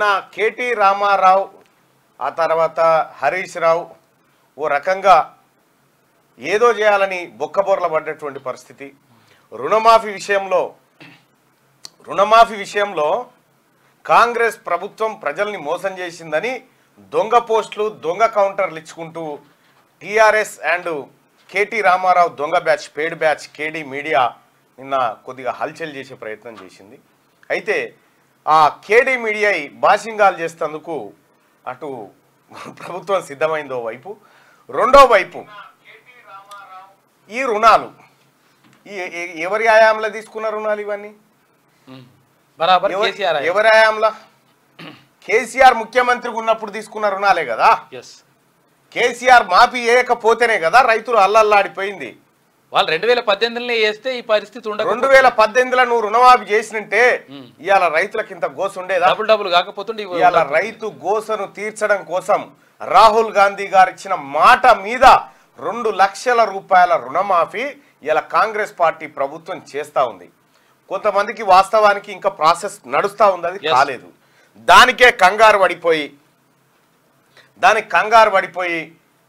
నా కేటీ రామారావు ఆ తర్వాత హరీష్ రావు ఓ రకంగా ఏదో చేయాలని బొక్కబోర్ల పడ్డటువంటి పరిస్థితి. రుణమాఫీ విషయంలో కాంగ్రెస్ ప్రభుత్వం ప్రజల్ని మోసం చేసిందని దొంగ పోస్టులు దొంగ కౌంటర్లు ఇచ్చుకుంటూ టీఆర్ఎస్ అండ్ కేటీ రామారావు దొంగ బ్యాచ్ పేడ్ బ్యాచ్ కేడీ మీడియా నిన్న కొద్దిగా హల్చల్ చేసే ప్రయత్నం చేసింది. అయితే ఆ కేడీ మీడియా బాషింగాలు చేసేందుకు అటు ప్రభుత్వం సిద్ధమైందో వైపు, రెండో వైపు ఈ రుణాలు ఎవరి ఆయాంలో తీసుకున్న రుణాలు ఇవన్నీ ఎవరి ఆయాంలో? కేసీఆర్ ముఖ్యమంత్రిగా ఉన్నప్పుడు తీసుకున్న రుణాలే కదా. కేసీఆర్ మాఫీ చేయకపోతేనే కదా రైతులు అల్లల్లాడిపోయింది. వాళ్ళు 2018లో వేస్తే ఈ పరిస్థితి ఉండదు. 2018లో నువ్వు రుణమాఫీ చేసినంటే ఇవాళ రైతులకు ఇంత గోస ఉండేదా? డబుల్ కాకపోతుండే ఇవాళ రైతు గోసను తీర్చడం కోసం రాహుల్ గాంధీ గారు ఇచ్చిన మాట మీద 2 లక్షల రూపాయల రుణమాఫీ ఇలా కాంగ్రెస్ పార్టీ ప్రభుత్వం చేస్తా ఉంది. కొంతమందికి వాస్తవానికి ఇంకా ప్రాసెస్ నడుస్తూ ఉంది, అది కాలేదు. దానికే కంగారు పడిపోయి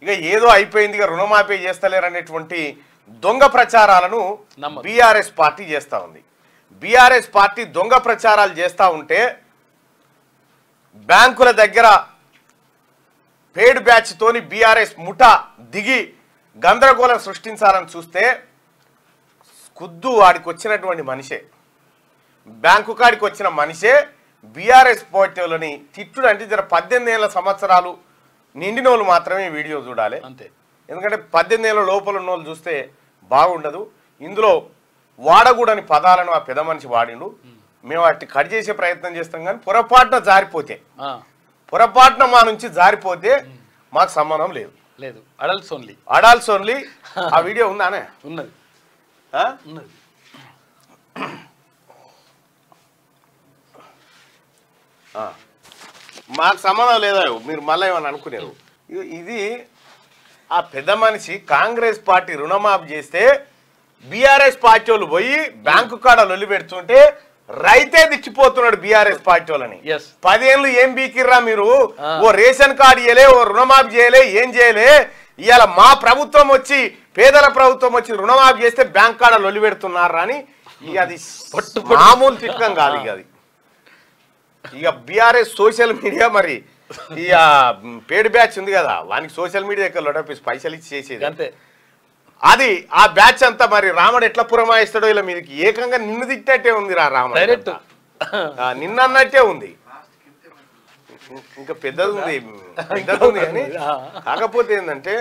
ఇక ఏదో అయిపోయింది, ఇక రుణమాఫీ చేస్తలేరనేటువంటి దొంగ ప్రచారాలను బీఆర్ఎస్ పార్టీ చేస్తూ ఉంది. బీఆర్ఎస్ పార్టీ దొంగ ప్రచారాలు చేస్తూ ఉంటే బ్యాంకుల దగ్గర పేడ్ బ్యాచ్ తోని బీఆర్ఎస్ ముఠా దిగి గందరగోళం సృష్టించాలని చూస్తే ఖుద్దు వాడికి వచ్చినటువంటి మనిషే, బ్యాంకు కాడికి వచ్చిన మనిషే బీఆర్ఎస్ పార్టీలని తిట్టుడు. అంటే జర 18 సంవత్సరాలు నిండిన వాళ్ళు మాత్రమే వీడియో చూడాలి అంతే. ఎందుకంటే 18 లోపల ఉన్న వాళ్ళు చూస్తే బాగుండదు. ఇందులో వాడకూడని పదాలను ఆ పెద్ద మనిషి వాడిండు. మేము వాటిని కట్ చేసే ప్రయత్నం చేస్తాం, కానీ పొరపాటున మా నుంచి జారిపోతే మాకు సంబంధం లేదు. Adults only. ఆ వీడియో ఉందానే? ఉన్నది. మాకు సంబంధం లేదా మీరు మళ్ళీ ఏమని అనుకునేరు. ఇది ఆ పెద్ద మనిషి కాంగ్రెస్ పార్టీ రుణమాఫీ చేస్తే బీఆర్ఎస్ పార్టీ వాళ్ళు పోయి బ్యాంకు కాడ లొల్లి పెడుతుంటే రైతే దిచ్చిపోతున్నాడు బీఆర్ఎస్ పార్టీ వాళ్ళని. 10 ఏళ్ళు ఏం బీకిర్రా మీరు? ఓ రేషన్ కార్డు ఇయ్యలే, ఓ రుణమాఫీ చేయలే, ఏం చేయలే. ఇవాళ మా ప్రభుత్వం వచ్చి పేదల ప్రభుత్వం వచ్చి రుణమాఫీ చేస్తే బ్యాంక్ కాడ లొల్లి పెడుతున్నారా అని అది మామూలు తిట్టం కాదు. ఇక బీఆర్ఎస్ సోషల్ మీడియా మరి ఇక పేడ్ బ్యాచ్ ఉంది కదా, వానికి సోషల్ మీడియా ఎక్కడ లొటపేసి పైసలు ఇచ్చి చేసేది అంతే. అది ఆ బ్యాచ్ అంతా మరి రాముడు ఎట్లా పురమాయిస్తాడో ఇలా మీదకి ఏకంగా నిన్ను తిట్టినట్టే ఉంది రా రాముడు, నిన్న అన్నట్టే ఉంది. ఇంకా పెద్దది ఉంది కానీ కాకపోతే ఏంటంటే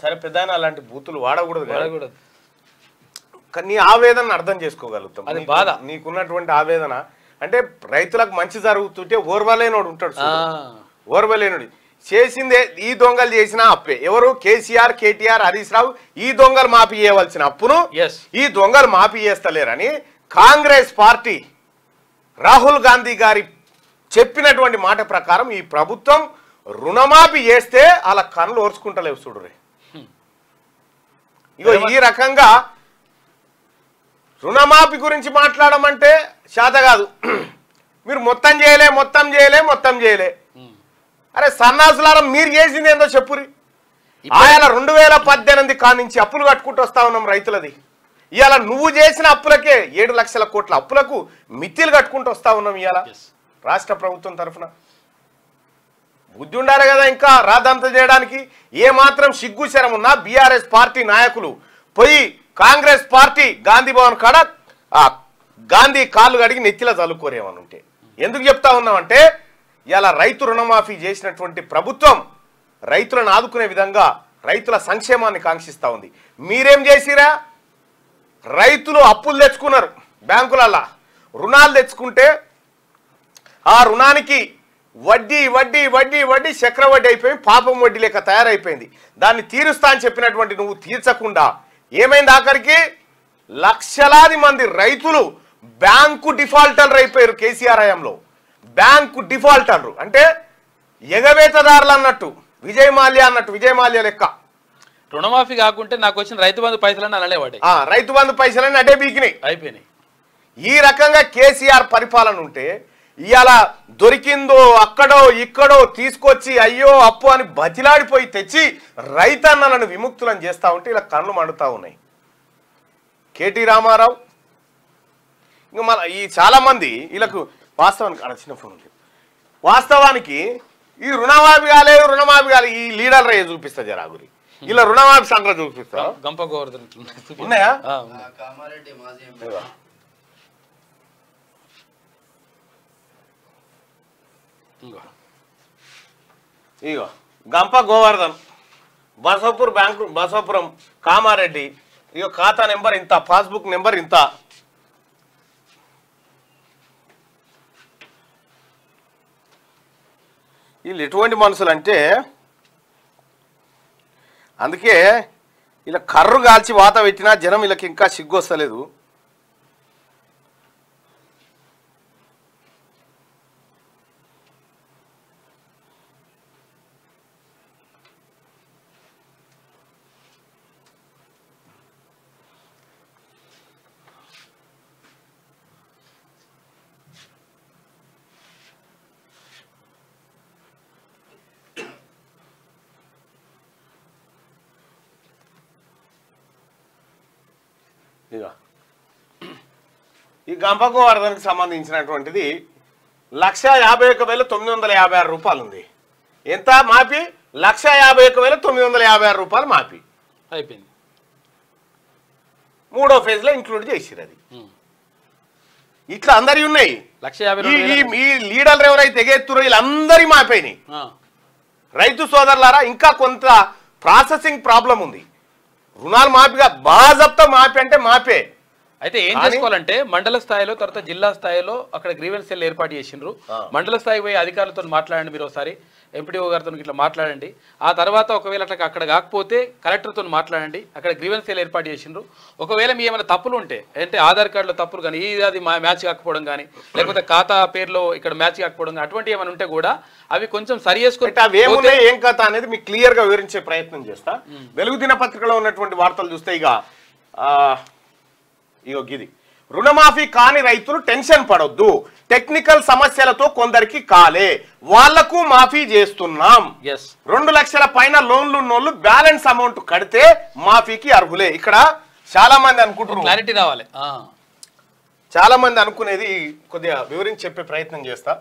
సరే పెద్ద అలాంటి బూతులు వాడకూడదు. నీ ఆవేదన అర్థం చేసుకోగలుగుతాం. నీకున్నటువంటి ఆవేదన అంటే రైతులకు మంచి జరుగుతుంటే ఓర్వలేనోడు ఉంటాడు, ఓర్వలేనుడు చేసిందే. ఈ దొంగలు చేసిన అప్పే ఎవరు? కేసీఆర్, కేటీఆర్, హరీష్ రావు ఈ దొంగలు మాఫీ చేయవలసిన అప్పును ఈ దొంగలు మాఫీ చేస్తలేరని కాంగ్రెస్ పార్టీ రాహుల్ గాంధీ గారి చెప్పినటువంటి మాట ప్రకారం ఈ ప్రభుత్వం రుణమాఫీ చేస్తే అలా కళ్ళు ఓర్చుకుంటలేవు చూడురే. ఇగో ఈ రకంగా రుణమాఫీ గురించి మాట్లాడమంటే శాత కాదు. మీరు మొత్తం చేయలే. అరే సన్నాసులారా, మీరు చేసింది ఏందో చెప్పురి. ఆయన 2018 కానించి అప్పులు కట్టుకుంటూ వస్తా ఉన్నాం రైతులది. ఇవాళ నువ్వు చేసిన అప్పులకే 7 లక్షల కోట్ల అప్పులకు మిత్తిలు కట్టుకుంటూ వస్తా ఉన్నాం. ఇవాళ రాష్ట్ర ప్రభుత్వం తరఫున బుద్ధి ఉండాలి కదా ఇంకా రాదంతా చేయడానికి. ఏ మాత్రం సిగ్గు శరం ఉన్నా బీఆర్ఎస్ పార్టీ నాయకులు పోయి కాంగ్రెస్ పార్టీ గాంధీ భవన్ కాడ గాంధీ కాళ్ళు కడిగి నెత్తిలా చల్లుకోరేమని ఉంటే ఎందుకు చెప్తా ఉన్నామంటే ఇలా రైతు రుణమాఫీ చేసినటువంటి ప్రభుత్వం రైతులను ఆదుకునే విధంగా రైతుల సంక్షేమాన్ని కాంక్షిస్తూ ఉంది. మీరేం చేసిరా? రైతులు అప్పులు తెచ్చుకున్నారు, బ్యాంకులల్లా రుణాలు తెచ్చుకుంటే ఆ రుణానికి వడ్డీ వడ్డీ వడ్డీ వడ్డీ చక్రవడ్డీ అయిపోయి పాపం వడ్డీ లేక తయారైపోయింది. దాన్ని తీరుస్తా అని చెప్పినటువంటి నువ్వు తీర్చకుండా ఏమైంది? ఆఖరికి లక్షలాది మంది రైతులు బ్యాంకు డిఫాల్టర్లు అయిపోయారు. కేసీఆర్ హయాంలో బ్యాంకు డిఫాల్టర్లు అంటే ఎగవేతదారులు అన్నట్టు, విజయ్ మాల్యా లెక్క. రుణమాఫీ కాకుంటే నాకు వచ్చిన రైతు బంధు పైసలని అనలేవాడే. రైతు బంధు పైసలని అడే బీకినాయి, అయిపోయినాయి. ఈ రకంగా కేసీఆర్ పరిపాలన ఉంటే ఇవాళ దొరికిందో అక్కడో ఇక్కడో తీసుకొచ్చి అయ్యో అప్పు అని బతిలాడిపోయి తెచ్చి రైతన్నలను విముక్తులను చేస్తా ఉంటే ఇలా కళ్ళు మండుతా ఉన్నాయి. కేటీ రామారావు ఇంకా మన ఈ చాలా మంది వీళ్ళకు వాస్తవానికి అలా చిన్న ఫోన్ ఉంది. వాస్తవానికి ఈ రుణమాఫీ కాలేదు ఈ లీడర్ చూపిస్తా జరాగురి ఇలా రుణమాఫీ సంగతి చూపిస్తా. గంప గోవర్ధన్ ఉన్నాయా? ఇగో గంప గోవర్ధన్ బసవపూర్ బ్యాంకు బసవపురం కామారెడ్డి ఇగో ఖాతా నెంబర్ ఇంత, పాస్బుక్ నెంబర్ ఇంత. వీళ్ళు ఎటువంటి మనుషులు అంటే అందుకే ఇలా కర్రు కాల్చి వాత పెట్టినా జనం వీళ్ళకి ఇంకా సిగ్గు వస్తలేదు. ఇక ఈ గంప గోవర్ధన్కి సంబంధించినటువంటిది 1,51,956 రూపాయలు ఉంది. ఎంత మాఫీ? 1,51,956 రూపాయలు మాఫీ అయిపోయింది. 3వ ఫేజ్లో ఇంక్లూడ్ చేసిరు. అది ఇట్లా అందరి ఉన్నాయి. 1,50,000 ఈ లీడర్లు ఎవరైతే ఎగెత్తురో వీళ్ళందరి మాపోయినాయి. రైతు సోదరులారా ఇంకా కొంత ప్రాసెసింగ్ ప్రాబ్లం ఉంది. రుణాలు మాఫీగా బాజప్తా మాఫీ అంటే మాఫే. అయితే ఏం చేసుకోవాలంటే మండల స్థాయిలో తర్వాత జిల్లా స్థాయిలో అక్కడ గ్రీవెన్స్ సెల్ ఏర్పాటు చేసిండ్రు. మండల స్థాయి పోయి అధికారులతో మాట్లాడండి, మీరు ఒకసారి ఎంపీడీఓ గారితో ఇట్లా మాట్లాడండి. ఆ తర్వాత ఒకవేళ అక్కడ కాకపోతే కలెక్టర్తో మాట్లాడండి. అక్కడ గ్రీవెన్స్ సెల్ ఏర్పాటు చేసిండ్రు. ఒకవేళ మీ ఏమైనా తప్పులు ఉంటే అంటే ఆధార్ కార్డులో తప్పులు కానీ అది మ్యాచ్ కాకపోవడం కానీ లేకపోతే ఖాతా పేరులో ఇక్కడ మ్యాచ్ కాకపోవడం కానీ అటువంటి ఏమైనా ఉంటే కూడా అవి కొంచెం సరి చేసుకుంటే అవి ఏమున్నాయి ఏం కథ అనేది మీకు క్లియర్ గా వివరించే ప్రయత్నం చేస్తా. వెలుగు దినపత్రికలో ఉన్నటువంటి వార్తలు చూస్తే ఇగో గిది రుణమాఫీ కాని రైతులు టెన్షన్ పడొద్దు, టెక్నికల్ సమస్యలతో కొందరికి కాలే, వాళ్లకు మాఫీ చేస్తున్నాం. 2 లక్షల పైన లోన్లు ఉన్నోళ్ళు బ్యాలెన్స్ అమౌంట్ కడితే మాఫీకి అర్హులే. ఇక్కడ చాలా మంది అనుకుంటున్నారు, క్లారిటీ రావాలి. చాలా మంది అనుకునేది కొద్దిగా వివరించి చెప్పే ప్రయత్నం చేస్తా.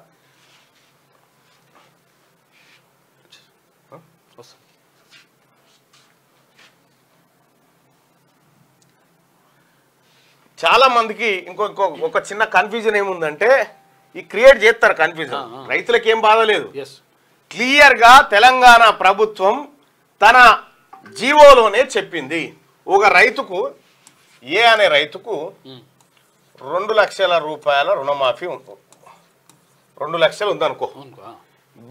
చాలా మందికి ఒక చిన్న కన్ఫ్యూజన్ ఏముందంటే ఈ క్రియేట్ చేస్తారు కన్ఫ్యూజన్. రైతులకు ఏం బాధ లేదు. క్లియర్ గా తెలంగాణ ప్రభుత్వం తన జీవోలోనే చెప్పింది, ఒక రైతుకు ఏ అనే రైతుకు 2 లక్షల రూపాయల రుణమాఫీ 2 లక్షలు ఉందనుకో,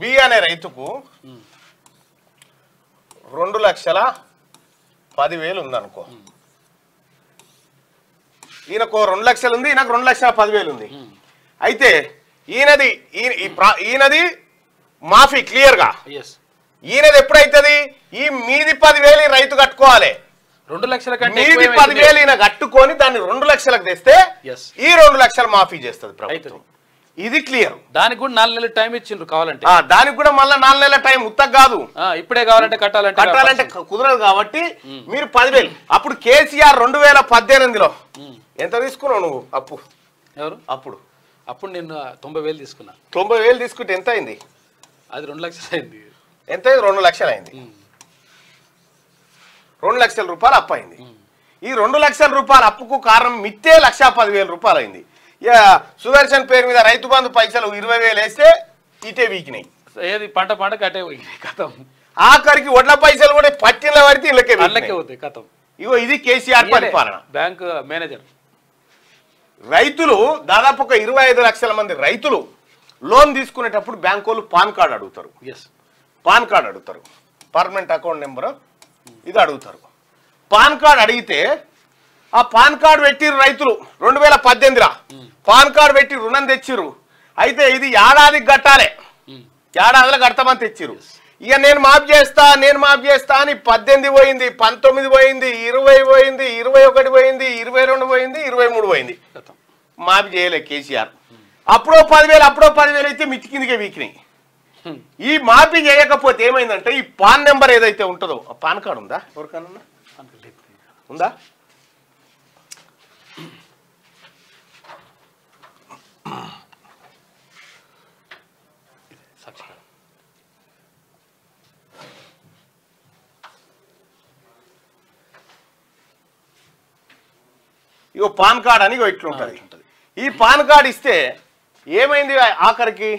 బి అనే రైతుకు 2,10,000 ఉందనుకో. ఈయనకు 2 లక్షలు ఉంది, ఈయనకు 2,10,000 ఉంది. అయితే ఈయనది మాఫీ క్లియర్ గా. ఈయనది ఎప్పుడైతుంది? ఈ మీది 10,000 రైతు కట్టుకోవాలి. 2 లక్షల కంటే మీది 10,000 ఈయన కట్టుకొని దాన్ని 2 లక్షలకు తెస్తే ఈ 2 లక్షలు మాఫీ చేస్తుంది ప్రభుత్వం. ఇది క్లియర్. దానికి కూడా 4 నెలల టైం ఇచ్చిండ్రు కావాలంటే. దానికి కూడా మళ్ళీ 4 నెలల టైం ఉత్తగా కాదు, ఇప్పుడే కావాలంటే కట్టాలంటే కుదరదు. కాబట్టి మీరు 10,000 అప్పుడు కేసీఆర్ 2018లో ఎంత తీసుకున్నావు నువ్వు అప్పు? ఎవరు అప్పుడు నేను 90,000 తీసుకున్నా. 90,000 తీసుకుంటే ఎంత అయింది? అది 2 లక్షలు అయింది. ఎంత? 2 లక్షలు అయింది. 2 లక్షల రూపాయలు అప్పు అయింది. ఈ 2 లక్షల రూపాయల అప్పుకు కారణం మిత్తే 1,10,000 రూపాయలు అయింది. సుదర్శన్ పేరు మీద రైతు బంధు పైసలు 20,000 వేస్తే ఇటే వీకినాయి. ఏది పంట కట్టే కథం. ఆఖరికి వడ్ల పైసలు కూడా పట్టిన పడితే ఇళ్ళకే పోతాయి కథం. ఇగో ఇది కేసీఆర్ పరిపాలన. బ్యాంక్ మేనేజర్ రైతులు దాదాపు ఒక 25 లక్షల మంది రైతులు లోన్ తీసుకునేటప్పుడు బ్యాంకు వాళ్ళు పాన్ కార్డు అడుగుతారు. పర్మనెంట్ అకౌంట్ నెంబర్ ఇది అడుగుతారు. పాన్ కార్డు అడిగితే ఆ పాన్ కార్డు పెట్టిరు రైతులు 2018 పాన్ కార్డు పెట్టి రుణం తెచ్చిరు. అయితే ఇది ఏడాదికి కట్టాలి, ఏడాదిలో కడతామని తెచ్చిరు. ఇక నేను మాఫ్ చేస్తా అని 18 పోయింది, 19 పోయింది, 20 పోయింది, 21 పోయింది, 22 పోయింది, 23 పోయింది. మాఫీ చేయలే కేసీఆర్. అప్పుడో 10,000 అయితే మిచ్చి కిందికే వీకినాయి. ఈ మాఫీ చేయకపోతే ఏమైందంటే ఈ పాన్ నెంబర్ ఏదైతే ఉంటుందో, ఆ పాన్ కార్డు ఉందా ఎవరికన్నా? ఉందా? ఇగో పాన్ కార్డ్ అని ఇట్లుంటుంది. ఈ పాన్ కార్డు ఇస్తే ఏమైంది ఆఖరికి,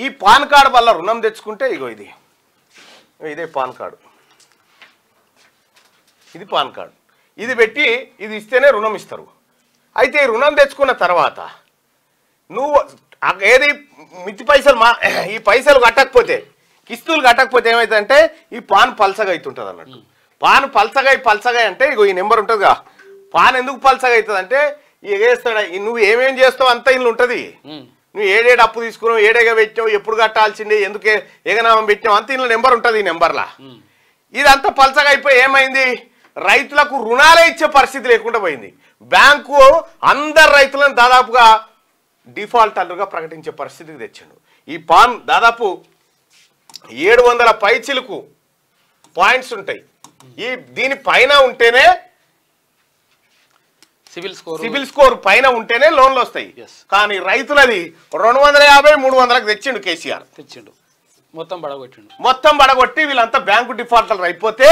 ఈ పాన్ కార్డు వల్ల రుణం తెచ్చుకుంటే ఇగో ఇదే పాన్ కార్డు, ఇది పాన్ కార్డు, ఇది పెట్టి ఇది ఇస్తేనే రుణం ఇస్తారు. అయితే ఈ రుణం తెచ్చుకున్న తర్వాత నువ్వు ఏది మిత్తి పైసలు ఈ పైసలు కట్టకపోతే, కిస్తులు కట్టకపోతే ఏమవుతుందంటే ఈ పాన్ పల్సగా అవుతుంటుంది అన్నట్టు. పాన్ పల్సగా అంటే ఇగో ఈ నెంబర్ ఉంటుందిగా, పాన్ ఎందుకు పల్సగా అవుతుంది అంటే ఎగేస్తాడు. నువ్వు ఏమేం చేస్తావు అంతా ఇల్లు ఉంటుంది. నువ్వు ఏడేడు అప్పు తీసుకున్నావు, ఏడేగా పెట్టావు, ఎప్పుడు కట్టాల్సిందే, ఎందుకే ఏగనామం పెట్టావు అంత ఇంట్లో నెంబర్ ఉంటుంది. ఈ నెంబర్లా ఇదంతా పల్సగా అయిపోయి ఏమైంది, రైతులకు రుణాలే ఇచ్చే పరిస్థితి లేకుండా పోయింది. బ్యాంకు అందరు రైతులను దాదాపుగా డిఫాల్టర్లుగా ప్రకటించే పరిస్థితికి తెచ్చాడు. ఈ పాన్ దాదాపు 700 పైచిలకు పాయింట్స్ ఉంటాయి. దీని పైన ఉంటేనే సివిల్ స్కోర్ పైన ఉంటేనే లోన్లు వస్తాయి. కానీ రైతులది 250-300కు తెచ్చిండు కేసీఆర్. మొత్తం బడగొట్టి వీళ్ళంతా బ్యాంకు డిఫాల్టర్లు అయిపోతే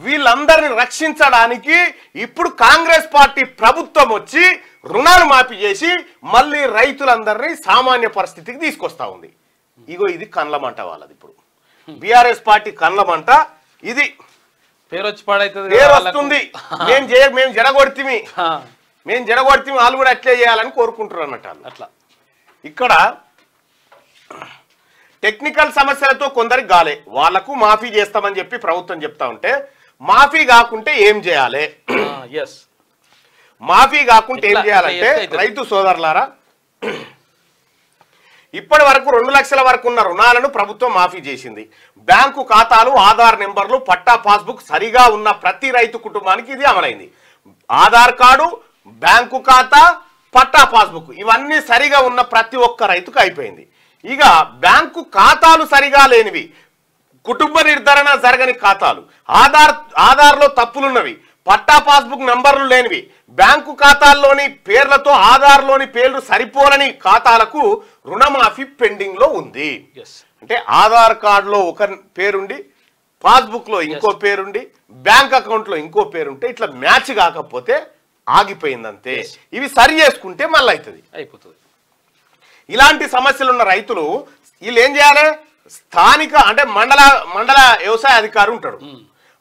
వీళ్ళందరినీ రక్షించడానికి ఇప్పుడు కాంగ్రెస్ పార్టీ ప్రభుత్వం వచ్చి రుణాలు మాఫీ చేసి మళ్ళీ రైతులందరినీ సామాన్య పరిస్థితికి తీసుకొస్తా ఉంది. ఇగో ఇది కండ్లమంట వాళ్ళది. ఇప్పుడు బీఆర్ఎస్ పార్టీ కండ్లమంట. ఇది పేరు వస్తుంది. మేము జడగొడితే వాళ్ళు కూడా అట్లే చేయాలని కోరుకుంటారు అన్నట్టు. అట్లా ఇక్కడ టెక్నికల్ సమస్యలతో కొందరికి గాలే, వాళ్లకు మాఫీ చేస్తామని చెప్పి ప్రభుత్వం చెప్తా ఉంటే, మాఫీ కాకుంటే ఏం చేయాలి? మాఫీ కాకుంటే ఏం చేయాలంటే రైతు సోదరులారా, ఇప్పటి వరకు 2 లక్షల వరకు ఉన్న రుణాలను ప్రభుత్వం మాఫీ చేసింది. బ్యాంకు ఖాతాలు, ఆధార్ నెంబర్లు, పట్టా పాస్బుక్ సరిగా ఉన్న ప్రతి రైతు కుటుంబానికి ఇది అమలైంది. ఆధార్ కార్డు, బ్యాంకు ఖాతా, పట్టా పాస్బుక్ ఇవన్నీ సరిగా ఉన్న ప్రతి ఒక్క రైతుకు అయిపోయింది. ఇక బ్యాంకు ఖాతాలు సరిగా లేనివి, కుటుంబ నిర్ధారణ జరగని ఖాతాలు, ఆధార్లో తప్పులున్నవి, పట్టా పాస్బుక్ నంబర్లు లేనివి, బ్యాంకు ఖాతాల్లోని పేర్లతో ఆధార్లోని పేర్లు సరిపోలని ఖాతాలకు రుణమాఫీ పెండింగ్ లో ఉంది. అంటే ఆధార్ కార్డులో ఒక పేరుండి, పాస్బుక్ లో ఇంకో పేరుండి, బ్యాంక్ అకౌంట్ లో ఇంకో పేరుంటే ఇట్లా మ్యాచ్ కాకపోతే ఆగిపోయిందంతే. ఇవి సరి చేసుకుంటే మళ్ళీ అయిపోతుంది. ఇలాంటి సమస్యలున్న రైతులు వీళ్ళు ఏం చేయాలి, స్థానిక అంటే మండల వ్యవసాయ అధికారి ఉంటాడు,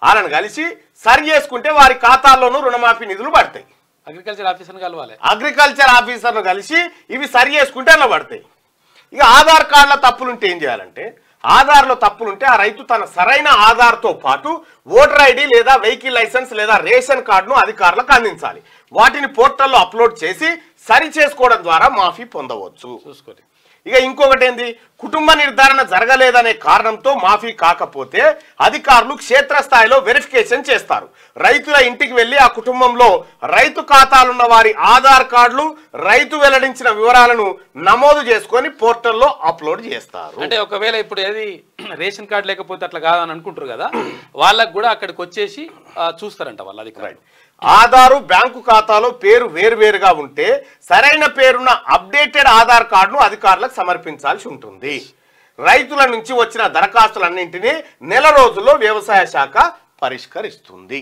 వాళ్ళని కలిసి సరి చేసుకుంటే వారి ఖాతాల్లోనూ రుణమాఫీ నిధులు పడతాయి. అగ్రికల్చర్ ఆఫీసర్ను కలిసి ఇవి సరి చేసుకుంటే అలా పడతాయి. ఇక ఆధార్ కార్డుల తప్పులుంటే ఏం చేయాలంటే, ఆధార్లో తప్పులుంటే ఆ రైతు తన సరైన ఆధార్తో పాటు ఓటర్ ఐడి లేదా వెహికల్ లైసెన్స్ లేదా రేషన్ కార్డును అధికారులకు అందించాలి. వాటిని పోర్టల్లో అప్లోడ్ చేసి సరి చేసుకోవడం ద్వారా మాఫీ పొందవచ్చు. చూసుకోండి. ఇక ఇంకొకటి ఏంది, కుటుంబ నిర్ధారణ జరగలేదనే కారణంతో మాఫీ కాకపోతే అధికారులు క్షేత్రస్థాయిలో వెరిఫికేషన్ చేస్తారు. రైతుల ఇంటికి వెళ్లి ఆ కుటుంబంలో రైతు ఖాతాలున్న వారి ఆధార్ కార్డులు, రైతు వెల్లడించిన వివరాలను నమోదు చేసుకొని పోర్టల్లో అప్లోడ్ చేస్తారు. అంటే ఒకవేళ ఇప్పుడు ఏది రేషన్ కార్డు లేకపోతే అట్లా కాదని అనుకుంటారు కదా, వాళ్ళకు కూడా అక్కడికి వచ్చేసి చూస్తారంట వాళ్ళ అధికారులు. ఆధారు, బ్యాంకు ఖాతాలో పేరు వేరువేరుగా ఉంటే సరైన పేరున్న అప్డేటెడ్ ఆధార్ కార్డును అధికారులకు సమర్పించాల్సి ఉంటుంది. రైతుల నుంచి వచ్చిన దరఖాస్తులన్నింటినీ నెల రోజుల్లో వ్యవసాయ శాఖ పరిష్కరిస్తుంది.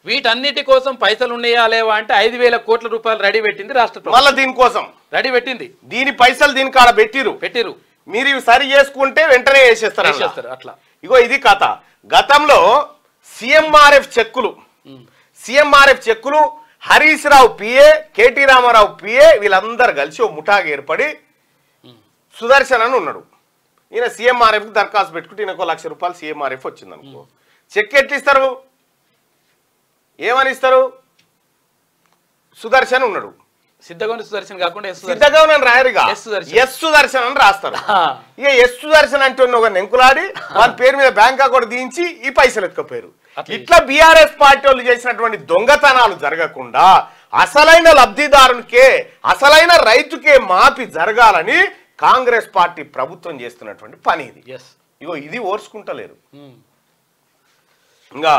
వీటన్నిటి కోసం పైసలు ఉన్నాయా లేవా అంటే 5,000 కోట్ల రూపాయలు రెడీ పెట్టింది రాష్ట్ర ప్రభుత్వం. మళ్ళీ దీనికోసం రెడీ పెట్టింది, దీని పైసలు దీని కాడ పెట్టిరు. మీరు ఇవి సరి చేసుకుంటే వెంటనే వేసేస్తారు అట్లా. ఇగో ఇది కథ. గతంలో సిఎంఆర్ఎఫ్ చెక్కులు Harish Rao PA, KT Ramarao PA వీళ్ళందరూ కలిసి ఓ ముఠాగా ఏర్పడి సుదర్శన్ అని ఉన్నాడు. ఈయన సీఎంఆర్ఎఫ్ కి దరఖాస్తు పెట్టుకుంటే ఈయనకు 1 లక్ష రూపాయలు సీఎంఆర్ఎఫ్ వచ్చింది అనుకో, చెక్ ఎట్లు ఇస్తారు, ఏమని ఇస్తారు? సుదర్శన్ ఉన్నాడు, సిద్ధగౌని సుదర్శన్ కాకుండా సిద్ధగౌని అని రాయరుగా, ఎస్ సుదర్శన్ అని రాస్తారు. ఇక ఎస్ సుదర్శన్ అంటే ఒక నెంకులాడి వాళ్ళ పేరు మీద బ్యాంక్ అకౌంట్ దించి ఈ పైసలు ఎత్తుకపోయారు. ఇట్లా బీఆర్ఎస్ పార్టీ వాళ్ళు చేసినటువంటి దొంగతనాలు జరగకుండా అసలైన లబ్ధిదారునికే అసలైన రైతుకే మాఫీ జరగాలని కాంగ్రెస్ పార్టీ ప్రభుత్వం చేస్తున్నటువంటి పని ఇది. ఇగో ఇది ఓర్చుకుంటలేరు. ఇంకా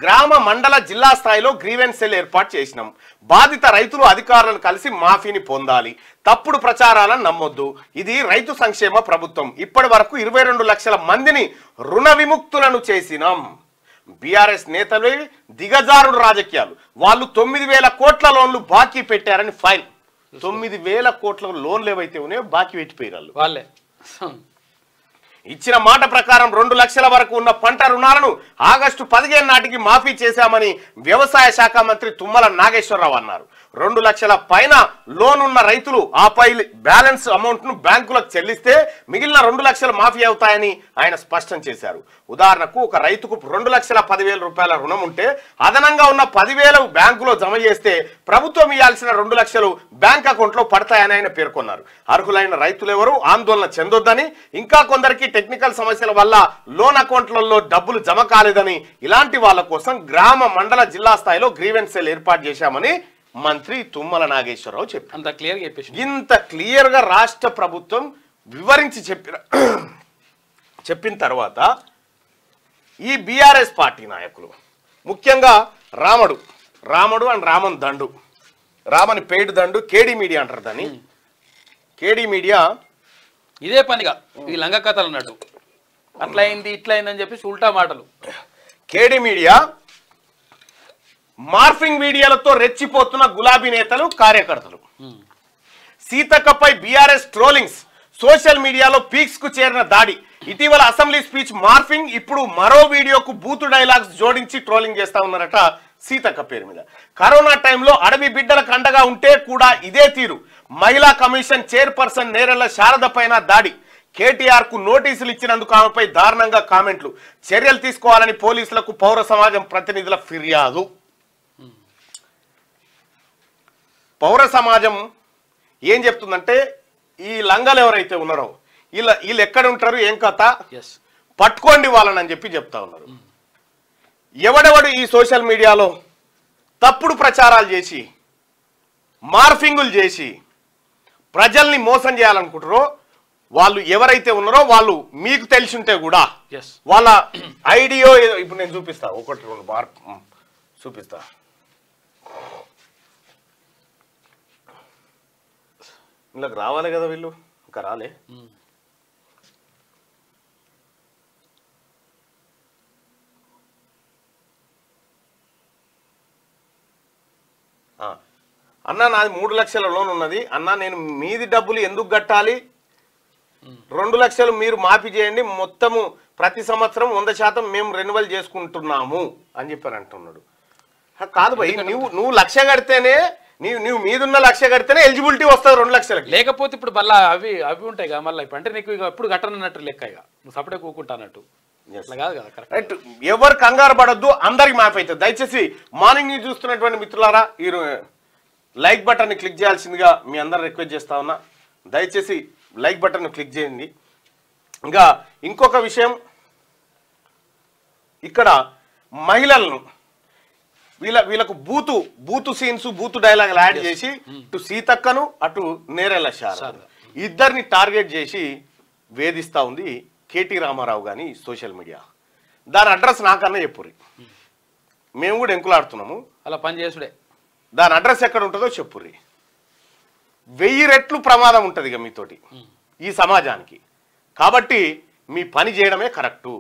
గ్రామ మండల జిల్లా స్థాయిలో గ్రీవెన్స్ సెల్ ఏర్పాటు చేసినాం. బాధిత రైతులు అధికారులను కలిసి మాఫీని పొందాలి. తప్పుడు ప్రచారాలను నమ్మొద్దు. ఇది రైతు సంక్షేమ ప్రభుత్వం. ఇప్పటి వరకు 22 లక్షల మందిని రుణ విముక్తులను చేసినాం. బీఆర్ఎస్ నేతలు దిగజారుడు రాజకీయాలు. వాళ్ళు 9,000 కోట్ల లోన్లు బాకీ పెట్టారని ఫైల్. 9,000 కోట్ల లోన్లు ఏవైతే ఉన్నాయో బాకీ పెట్టిపోయారు వాళ్ళే. ఇచ్చిన మాట ప్రకారం 2 లక్షల వరకు ఉన్న పంట రుణాలను ఆగస్టు 15 నాటికి మాఫీ చేశామని వ్యవసాయ శాఖ మంత్రి తుమ్మల నాగేశ్వరరావు అన్నారు. 2 లక్షల పైన లోన్ ఉన్న రైతులు ఆపై బ్యాలెన్స్ అమౌంట్ ను బ్యాంకులకు చెల్లిస్తే మిగిలిన 2 లక్షలు మాఫీ అవుతాయని ఆయన స్పష్టం చేశారు. ఉదాహరణకు ఒక రైతుకు 2,10,000 రూపాయల రుణం ఉంటే అదనంగా ఉన్న 10,000 బ్యాంకులో జమ చేస్తే ప్రభుత్వం ఇవ్వాల్సిన 2 లక్షలు బ్యాంక్ అకౌంట్ లో పడతాయని ఆయన పేర్కొన్నారు. అర్హులైన రైతులు ఎవరు ఆందోళన చెందొద్దని, ఇంకా కొందరికి టెక్నికల్ సమస్యల వల్ల లోన్ అకౌంట్లలో డబ్బులు జమ కాలేదని, ఇలాంటి వాళ్ళ కోసం గ్రామ మండల జిల్లా స్థాయిలో గ్రీవెన్స్ సెల్ ఏర్పాటు చేశామని మంత్రి తుమ్మల నాగేశ్వరరావు చెప్పారు. అంత క్లియర్ చెప్పేసి ఇంత క్లియర్ గా రాష్ట్ర ప్రభుత్వం వివరించి చెప్పిన తర్వాత ఈ బీఆర్ఎస్ పార్టీ నాయకులు ముఖ్యంగా రాముడు అండ్ రామన్ దండు, రామని పెయిడ్ దండు, కేడీ మీడియా అంటారు దాన్ని. కేడీ మీడియా ఇదే పనిగా ఈ లంగ కథలు అన్నట్టు అట్లా అయింది ఇట్లా అయిందని చెప్పి ఉల్టా మాటలు. కేడీ మీడియా మార్ఫింగ్ వీడియోలతో రెచ్చిపోతున్న గులాబీ నేతలు కార్యకర్తలు. సీతక్కపై బీఆర్ఎస్ ట్రోలింగ్స్, సోషల్ మీడియాలో పీక్స్ కు చేరిన దాడి. ఇటీవల అసెంబ్లీ స్పీచ్ మార్ఫింగ్, ఇప్పుడు మరో వీడియోకు బూతు డైలాగ్స్ జోడించి ట్రోలింగ్ చేస్తా ఉన్నారట సీతక్క పేరు మీద. కరోనా టైంలో అడవి బిడ్డలకు అండగా ఉంటే కూడా ఇదే తీరు. మహిళా కమిషన్ చైర్పర్సన్ నేరెళ్ల శారద పైన దాడి. కేటీఆర్ కు నోటీసులు ఇచ్చినందుకు ఆమెపై దారుణంగా కామెంట్లు. చర్యలు తీసుకోవాలని పోలీసులకు పౌర సమాజం ప్రతినిధుల ఫిర్యాదు. పౌర సమాజం ఏం చెప్తుందంటే ఈ లంగలు ఎవరైతే ఉన్నారో వీళ్ళు ఎక్కడ ఉంటారు, ఏం కథ, పట్టుకోండి వాళ్ళని అని చెప్పి చెప్తా ఉన్నారు. ఎవడెవడు ఈ సోషల్ మీడియాలో తప్పుడు ప్రచారాలు చేసి మార్ఫింగులు చేసి ప్రజల్ని మోసం చేయాలనుకుంటారో వాళ్ళు ఎవరైతే ఉన్నారో వాళ్ళు మీకు తెలిసి ఉంటే కూడా వాళ్ళ ఐడియో ఇప్పుడు నేను చూపిస్తా, 1-2 చూపిస్తా. వీళ్ళకి రావాలి కదా, వీళ్ళు ఇంకా రాలే. అన్నా నాది 3 లక్షల లోన్ ఉన్నది అన్నా, నేను మీది డబ్బులు ఎందుకు కట్టాలి, 2 లక్షలు మీరు మాఫీ చేయండి, మొత్తము ప్రతి సంవత్సరం 100% మేము రెన్యువల్ చేసుకుంటున్నాము అని చెప్పారు అంటున్నాడు. కాదు భయ్, నువ్వు 1,00,000 కడితేనే నువ్వు మీదున్న 1,00,000 కడితేనే ఎలిజిబిలిటీ వస్తుంది 2 లక్షలకి. లేకపోతే ఇప్పుడు మళ్ళీ అవి ఉంటాయి కదా మళ్ళీ. అంటే నీకు ఎప్పుడు కట్టనన్నట్టు లెక్క, ఇక నువ్వు సపడే కూకుంటా అన్నట్టు కాదు కదా. రైట్, ఎవరు కంగారు పడొద్దు, అందరికి మాఫీ అవుతుంది. దయచేసి మార్నింగ్ న్యూస్ చూస్తున్నటువంటి మిత్రులారా ఈ లైక్ బటన్ని క్లిక్ చేయాల్సిందిగా మీ అందరు రిక్వెస్ట్ చేస్తా ఉన్నా. దయచేసి లైక్ బటన్ క్లిక్ చేయండి. ఇంకా ఇంకొక విషయం, ఇక్కడ మహిళలను వీళ్ళకు బూతు సీన్స్, బూతు డైలాగులు యాడ్ చేసి ఇటు సీతక్కను అటు నేరెళ్ల శారద ఇద్దరిని టార్గెట్ చేసి వేధిస్తా ఉంది కేటీ రామారావు గాని సోషల్ మీడియా. దాని అడ్రస్ నాకన్నా చెప్పుర్రి, మేము కూడా ఎంకులాడుతున్నాము. అలా పని చేసుడే. దాని అడ్రస్ ఎక్కడ ఉంటుందో చెప్పుర్రి. 1000 రెట్లు ప్రమాదం ఉంటుంది ఇక మీతోటి ఈ సమాజానికి. కాబట్టి మీ పని చేయడమే కరెక్టు,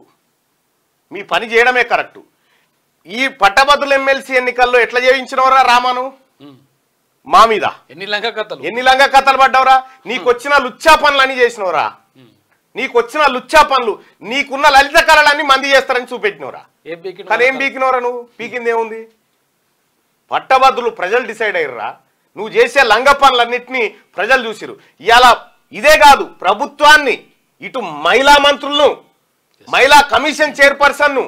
మీ పని చేయడమే కరెక్టు. ఈ పట్టభద్రుల ఎమ్మెల్సీ ఎన్నికల్లో ఎట్లా చేయించినవరా రామాను మా మీద? ఎన్ని లంగ కథలు పడ్డవరా? నీకొచ్చిన లుచ్చా పనులు అన్ని చేసినవరా? నీకొచ్చిన లుచ్చా పనులు, నీకున్న లలిత కళలన్నీ మంది చేస్తారని చూపెట్టినవరా? కానీ ఏం పీకినవరా? నువ్వు పీకింది ఏముంది? పట్టభద్రులు ప్రజలు డిసైడ్ అయ్యర్రా. నువ్వు చేసే లంగ పనులన్నింటినీ ప్రజలు చూసిరు. ఇలా ఇదే కాదు, ప్రభుత్వాన్ని ఇటు మహిళా మంత్రులను, మహిళా కమిషన్ చైర్పర్సన్ను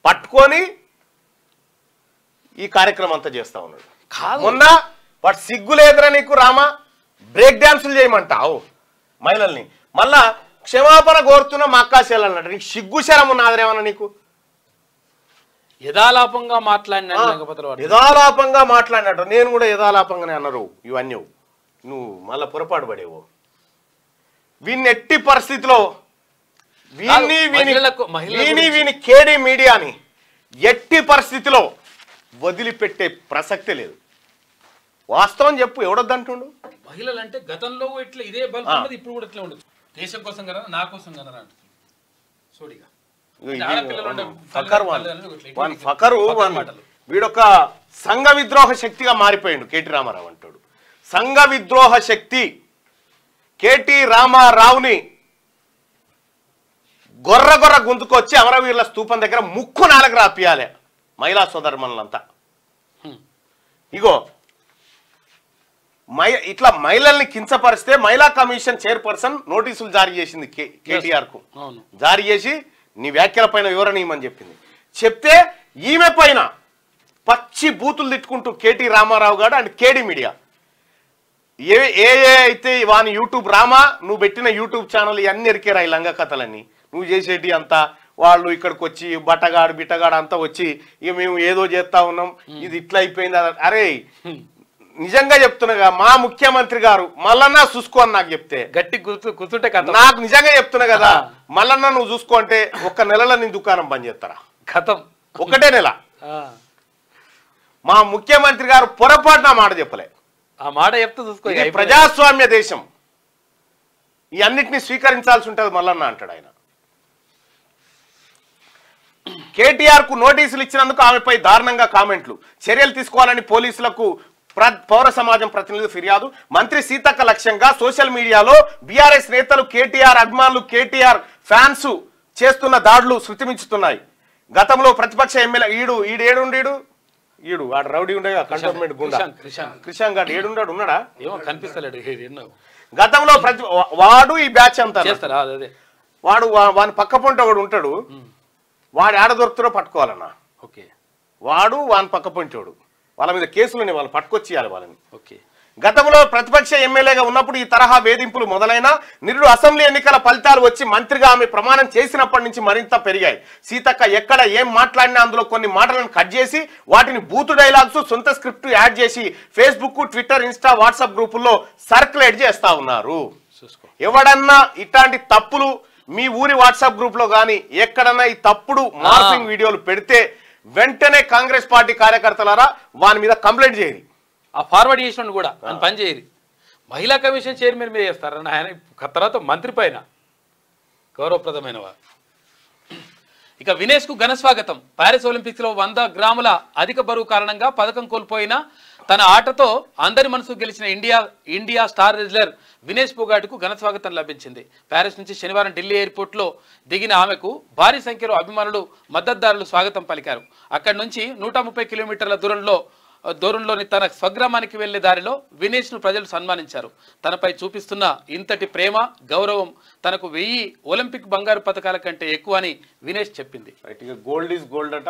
పట్టుకొని ఈ కార్యక్రమం అంతా చేస్తా ఉన్నాడు. మొన్న వాడు సిగ్గులేదురా నీకు రామా, బ్రేక్ డాన్సులు చేయమంటావు మహిళల్ని, మళ్ళా క్షమాపణ కోరుతున్న మా అక్కాశలు అన్నాడు. నీకు సిగ్గు శరం ఉన్నదిరేమన్నా నీకు? యథాలాపంగా మాట్లాడిన యథాలాపంగా మాట్లాడినట్టు నేను కూడా యథాలాపంగానే అన్నారు ఇవన్నీ నువ్వు మళ్ళీ పొరపాటు పడేవు వీన్ని ఎట్టి పరిస్థితిలో వీని కేడీ మీడియాని ఎట్టి పరిస్థితిలో వదిలిపెట్టే ప్రసక్తే లేదు వాస్తవం చెప్పు ఎవడొద్దంటుండు మహిళలు అంటే గతంలో ఇట్లా ఇదే బలం ఇప్పుడు కూడా ఇట్లా ఉండదు దేశం కోసం కదా నా కోసం కదా సోడిగా వీడొక సంఘ విద్రోహ శక్తిగా మారిపోయిండు కేటీ రామారావు అంటాడు సంఘ విద్రోహ శక్తి కేటీ రామారావుని గొర్ర గుంతుకొచ్చి అమరవీరుల స్తూపం దగ్గర ముక్కు నాలుగు రాపియాలి మహిళా సోదరుమణులంతా ఇగో ఇట్లా మహిళల్ని కించపరిస్తే మహిళా కమిషన్ చైర్పర్సన్ నోటీసులు జారీ చేసింది కేటీఆర్ కు జారీ చేసి నీ వ్యాఖ్యల పైన వివరణ ఇవ్వమని చెప్పింది చెప్తే ఈమె పైన పచ్చి బూతులు తిట్టుకుంటూ కేటీ రామారావు గారు అండ్ కేడీ మీడియా ఏ అయితే వాని యూట్యూబ్ రామా నువ్వు పెట్టిన యూట్యూబ్ ఛానల్ ఇవన్నీ ఎరికేరా ఈ లంగ కథలన్నీ నువ్వు చేసేటి అంతా వాళ్ళు ఇక్కడికి వచ్చి బిట్టగాడు అంతా వచ్చి ఇక మేము ఏదో చేస్తా ఉన్నాం ఇది ఇట్లా అయిపోయింది అరే నిజంగా చెప్తున్నా మా ముఖ్యమంత్రి గారు మల్లన్న చూసుకో అని నాకు చెప్తే గట్టి కూర్చుంటే నాకు నిజంగా చెప్తున్నా కదా మల్లన్న నువ్వు చూసుకో అంటే ఒక్క నెలలో నీ దుకాణం బంద్ చేస్తారా ఖతం ఒకటే నెల మా ముఖ్యమంత్రి గారు పొరపాటున మాట చెప్పలే ఆ మాట చెప్తూ చూసుకో ప్రజాస్వామ్య దేశం ఈ అన్నిటినీ స్వీకరించాల్సి ఉంటుంది మల్లన్న అంటాడు ఆయన కేటీఆర్ కు నోటీసులు ఇచ్చినందుకు ఆమెపై దారుణంగా కామెంట్లు చర్యలు తీసుకోవాలని పోలీసులకు పౌర సమాజం ప్రతినిధులు ఫిర్యాదు మంత్రి సీతక్క లక్ష్యంగా సోషల్ మీడియాలో బీఆర్ఎస్ నేతలు కేటీఆర్ అభిమానులు కేటీఆర్ ఫ్యాన్స్ చేస్తున్న దాడులు శృతిమించుతున్నాయి గతంలో ప్రతిపక్ష ఎమ్మెల్యే ఈడు వాడు రౌడీ ఉండే కంటోన్మెంట్ గుండా క్రిషాంగ్ గారు ఏడున్నాడు ఉన్నాడా ఏమో కనిపిస్తలేడు గతంలో వాడు ఈ బ్యాచ్ అంతా వాడు వాని పక్క పొంట వాడు ఉంటాడు వాడు ఆడ దొరుకుతారో పట్టుకోవాలన్నా వాడు వాని పక్క పొంటోడు వాళ్ళ మీద కేసులని వాళ్ళు పట్టుకొచ్చేయాలి వాళ్ళని గతంలో ప్రతిపక్ష ఎమ్మెల్యేగా ఉన్నప్పుడు ఈ తరహా వేధింపులు మొదలైన నిరుడు అసెంబ్లీ ఎన్నికల ఫలితాలు వచ్చి మంత్రిగా ఆమె ప్రమాణం చేసినప్పటి నుంచి మరింత పెరిగాయి సీతక్క ఎక్కడ ఏం మాట్లాడినా అందులో కొన్ని మాటలను కట్ చేసి వాటిని బూతు డైలాగ్స్ సొంత స్క్రిప్ట్ యాడ్ చేసి ఫేస్బుక్ ట్విట్టర్ ఇన్స్టా వాట్సాప్ గ్రూపుల్లో సర్క్యులేట్ చేస్తా ఉన్నారు ఎవడన్నా ఇట్లాంటి తప్పులు మీ ఊరి వాట్సాప్ గ్రూప్ లో గానీ ఎక్కడన్నా ఈ తప్పుడు మార్పింగ్ వీడియోలు పెడితే వెంటనే కాంగ్రెస్ పార్టీ కార్యకర్తలారా వాని మీద కంప్లైంట్ చేయరు ఆ ఫార్వర్డ్ చేసిన కూడా అని పని చేయరు మహిళా కమిషన్ చైర్మన్ మీద చేస్తారని ఆయన తర్వాత మంత్రి పైన గౌరవప్రదమైన వారు ఇక వినేష్ కు ఘన స్వాగతం ప్యారిస్ ఒలింపిక్స్ లో 100 గ్రాముల అధిక బరువు కారణంగా పథకం కోల్పోయిన తన ఆటతో అందరి మనసు గెలిచిన ఇండియా స్టార్ రెజ్లర్ వినేష్ పొగాట్కు ఘన స్వాగతం లభించింది ప్యారిస్ నుంచి శనివారం ఢిల్లీ ఎయిర్పోర్ట్లో దిగిన ఆమెకు భారీ సంఖ్యలో అభిమానులు మద్దతుదారులు స్వాగతం పలికారు అక్కడి నుంచి 130 కిలోమీటర్ల దూరంలోని తన స్వగ్రామానికి వెళ్లే దారిలో వినేష్ ను ప్రజలు సన్మానించారు తనపై చూపిస్తున్న ఇంతటి ప్రేమ గౌరవం తనకు 1000 ఒలింపిక్ బంగారు పథకాల కంటే ఎక్కువ అని వినేష్ చెప్పింది గోల్డ్ ఈజ్ గోల్డ్ అట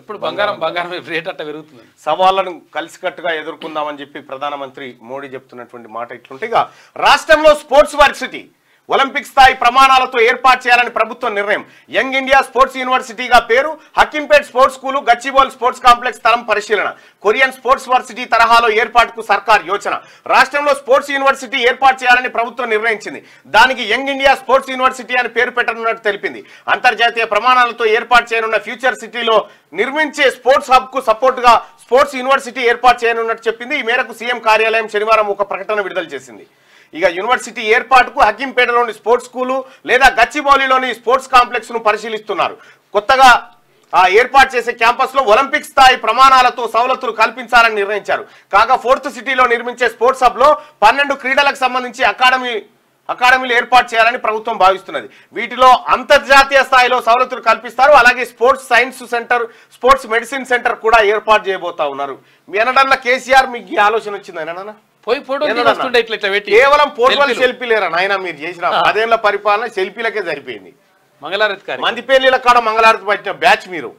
ఎప్పుడు బంగారం రేట్ అట్ట పెరుగుతుంది సవాళ్లను కలిసికట్టుగా ఎదుర్కొందామని చెప్పి ప్రధానమంత్రి మోడీ చెప్తున్నటువంటి మాట ఇట్లుంటే ఇక రాష్ట్రంలో స్పోర్ట్స్ వర్సిటీ ఒలింపిక్ స్థాయి ప్రమాణాలతో ఏర్పాటు చేయాలని ప్రభుత్వం నిర్ణయం యంగ్ ఇండియా స్పోర్ట్స్ యూనివర్సిటీగా పేరు Hakimpet sports school Gachibowli sports complex స్థలం పరిశీలన కొరియన్ స్పోర్ట్స్ వర్సిటీ తరహాలో ఏర్పాటుకు సర్కార్ యోచన రాష్ట్రంలో స్పోర్ట్స్ యూనివర్సిటీ ఏర్పాటు చేయాలని ప్రభుత్వం నిర్ణయించింది దానికి యంగ్ ఇండియా స్పోర్ట్స్ యూనివర్సిటీ అని పేరు పెట్టనున్నట్టు తెలిపింది అంతర్జాతీయ ప్రమాణాలతో ఏర్పాటు చేయనున్న ఫ్యూచర్ సిటీలో నిర్మించే స్పోర్ట్స్ హబ్ కు సపోర్ట్ గా స్పోర్ట్స్ యూనివర్సిటీ ఏర్పాటు చేయనున్నట్టు చెప్పింది ఈ మేరకు సీఎం కార్యాలయం శనివారం ఒక ప్రకటన విడుదల చేసింది ఇక యూనివర్సిటీ ఏర్పాటుకు హకీంపేటలోని స్పోర్ట్స్ స్కూలు లేదా గచ్చిబౌలిలోని స్పోర్ట్స్ కాంప్లెక్స్ ను పరిశీలిస్తున్నారు కొత్తగా ఏర్పాటు చేసే క్యాంపస్ లో ఒలింపిక్ స్థాయి ప్రమాణాలతో సవలతులు కల్పించాలని నిర్ణయించారు కాగా 4th సిటీలో నిర్మించే స్పోర్ట్స్ హబ్ లో 12 క్రీడలకు సంబంధించి అకాడమీలు ఏర్పాటు చేయాలని ప్రభుత్వం భావిస్తున్నది వీటిలో అంతర్జాతీయ స్థాయిలో సవలతులు కల్పిస్తారు అలాగే sports science centre sports medicine centre కూడా ఏర్పాటు చేయబోతా ఉన్నారు మీ అనడన్నా కేసీఆర్ మీకు ఈ ఆలోచన వచ్చింది కేవలం ఫోటోలు సెల్ఫీలేరా నాయన మీరు చేసిన 10 ఏళ్ల పరిపాలన సెల్ఫీలకే సరిపోయింది మంగళారతి మందిపేర్ల కాడ మంగళారతి పట్టిన బ్యాచ్ మీరు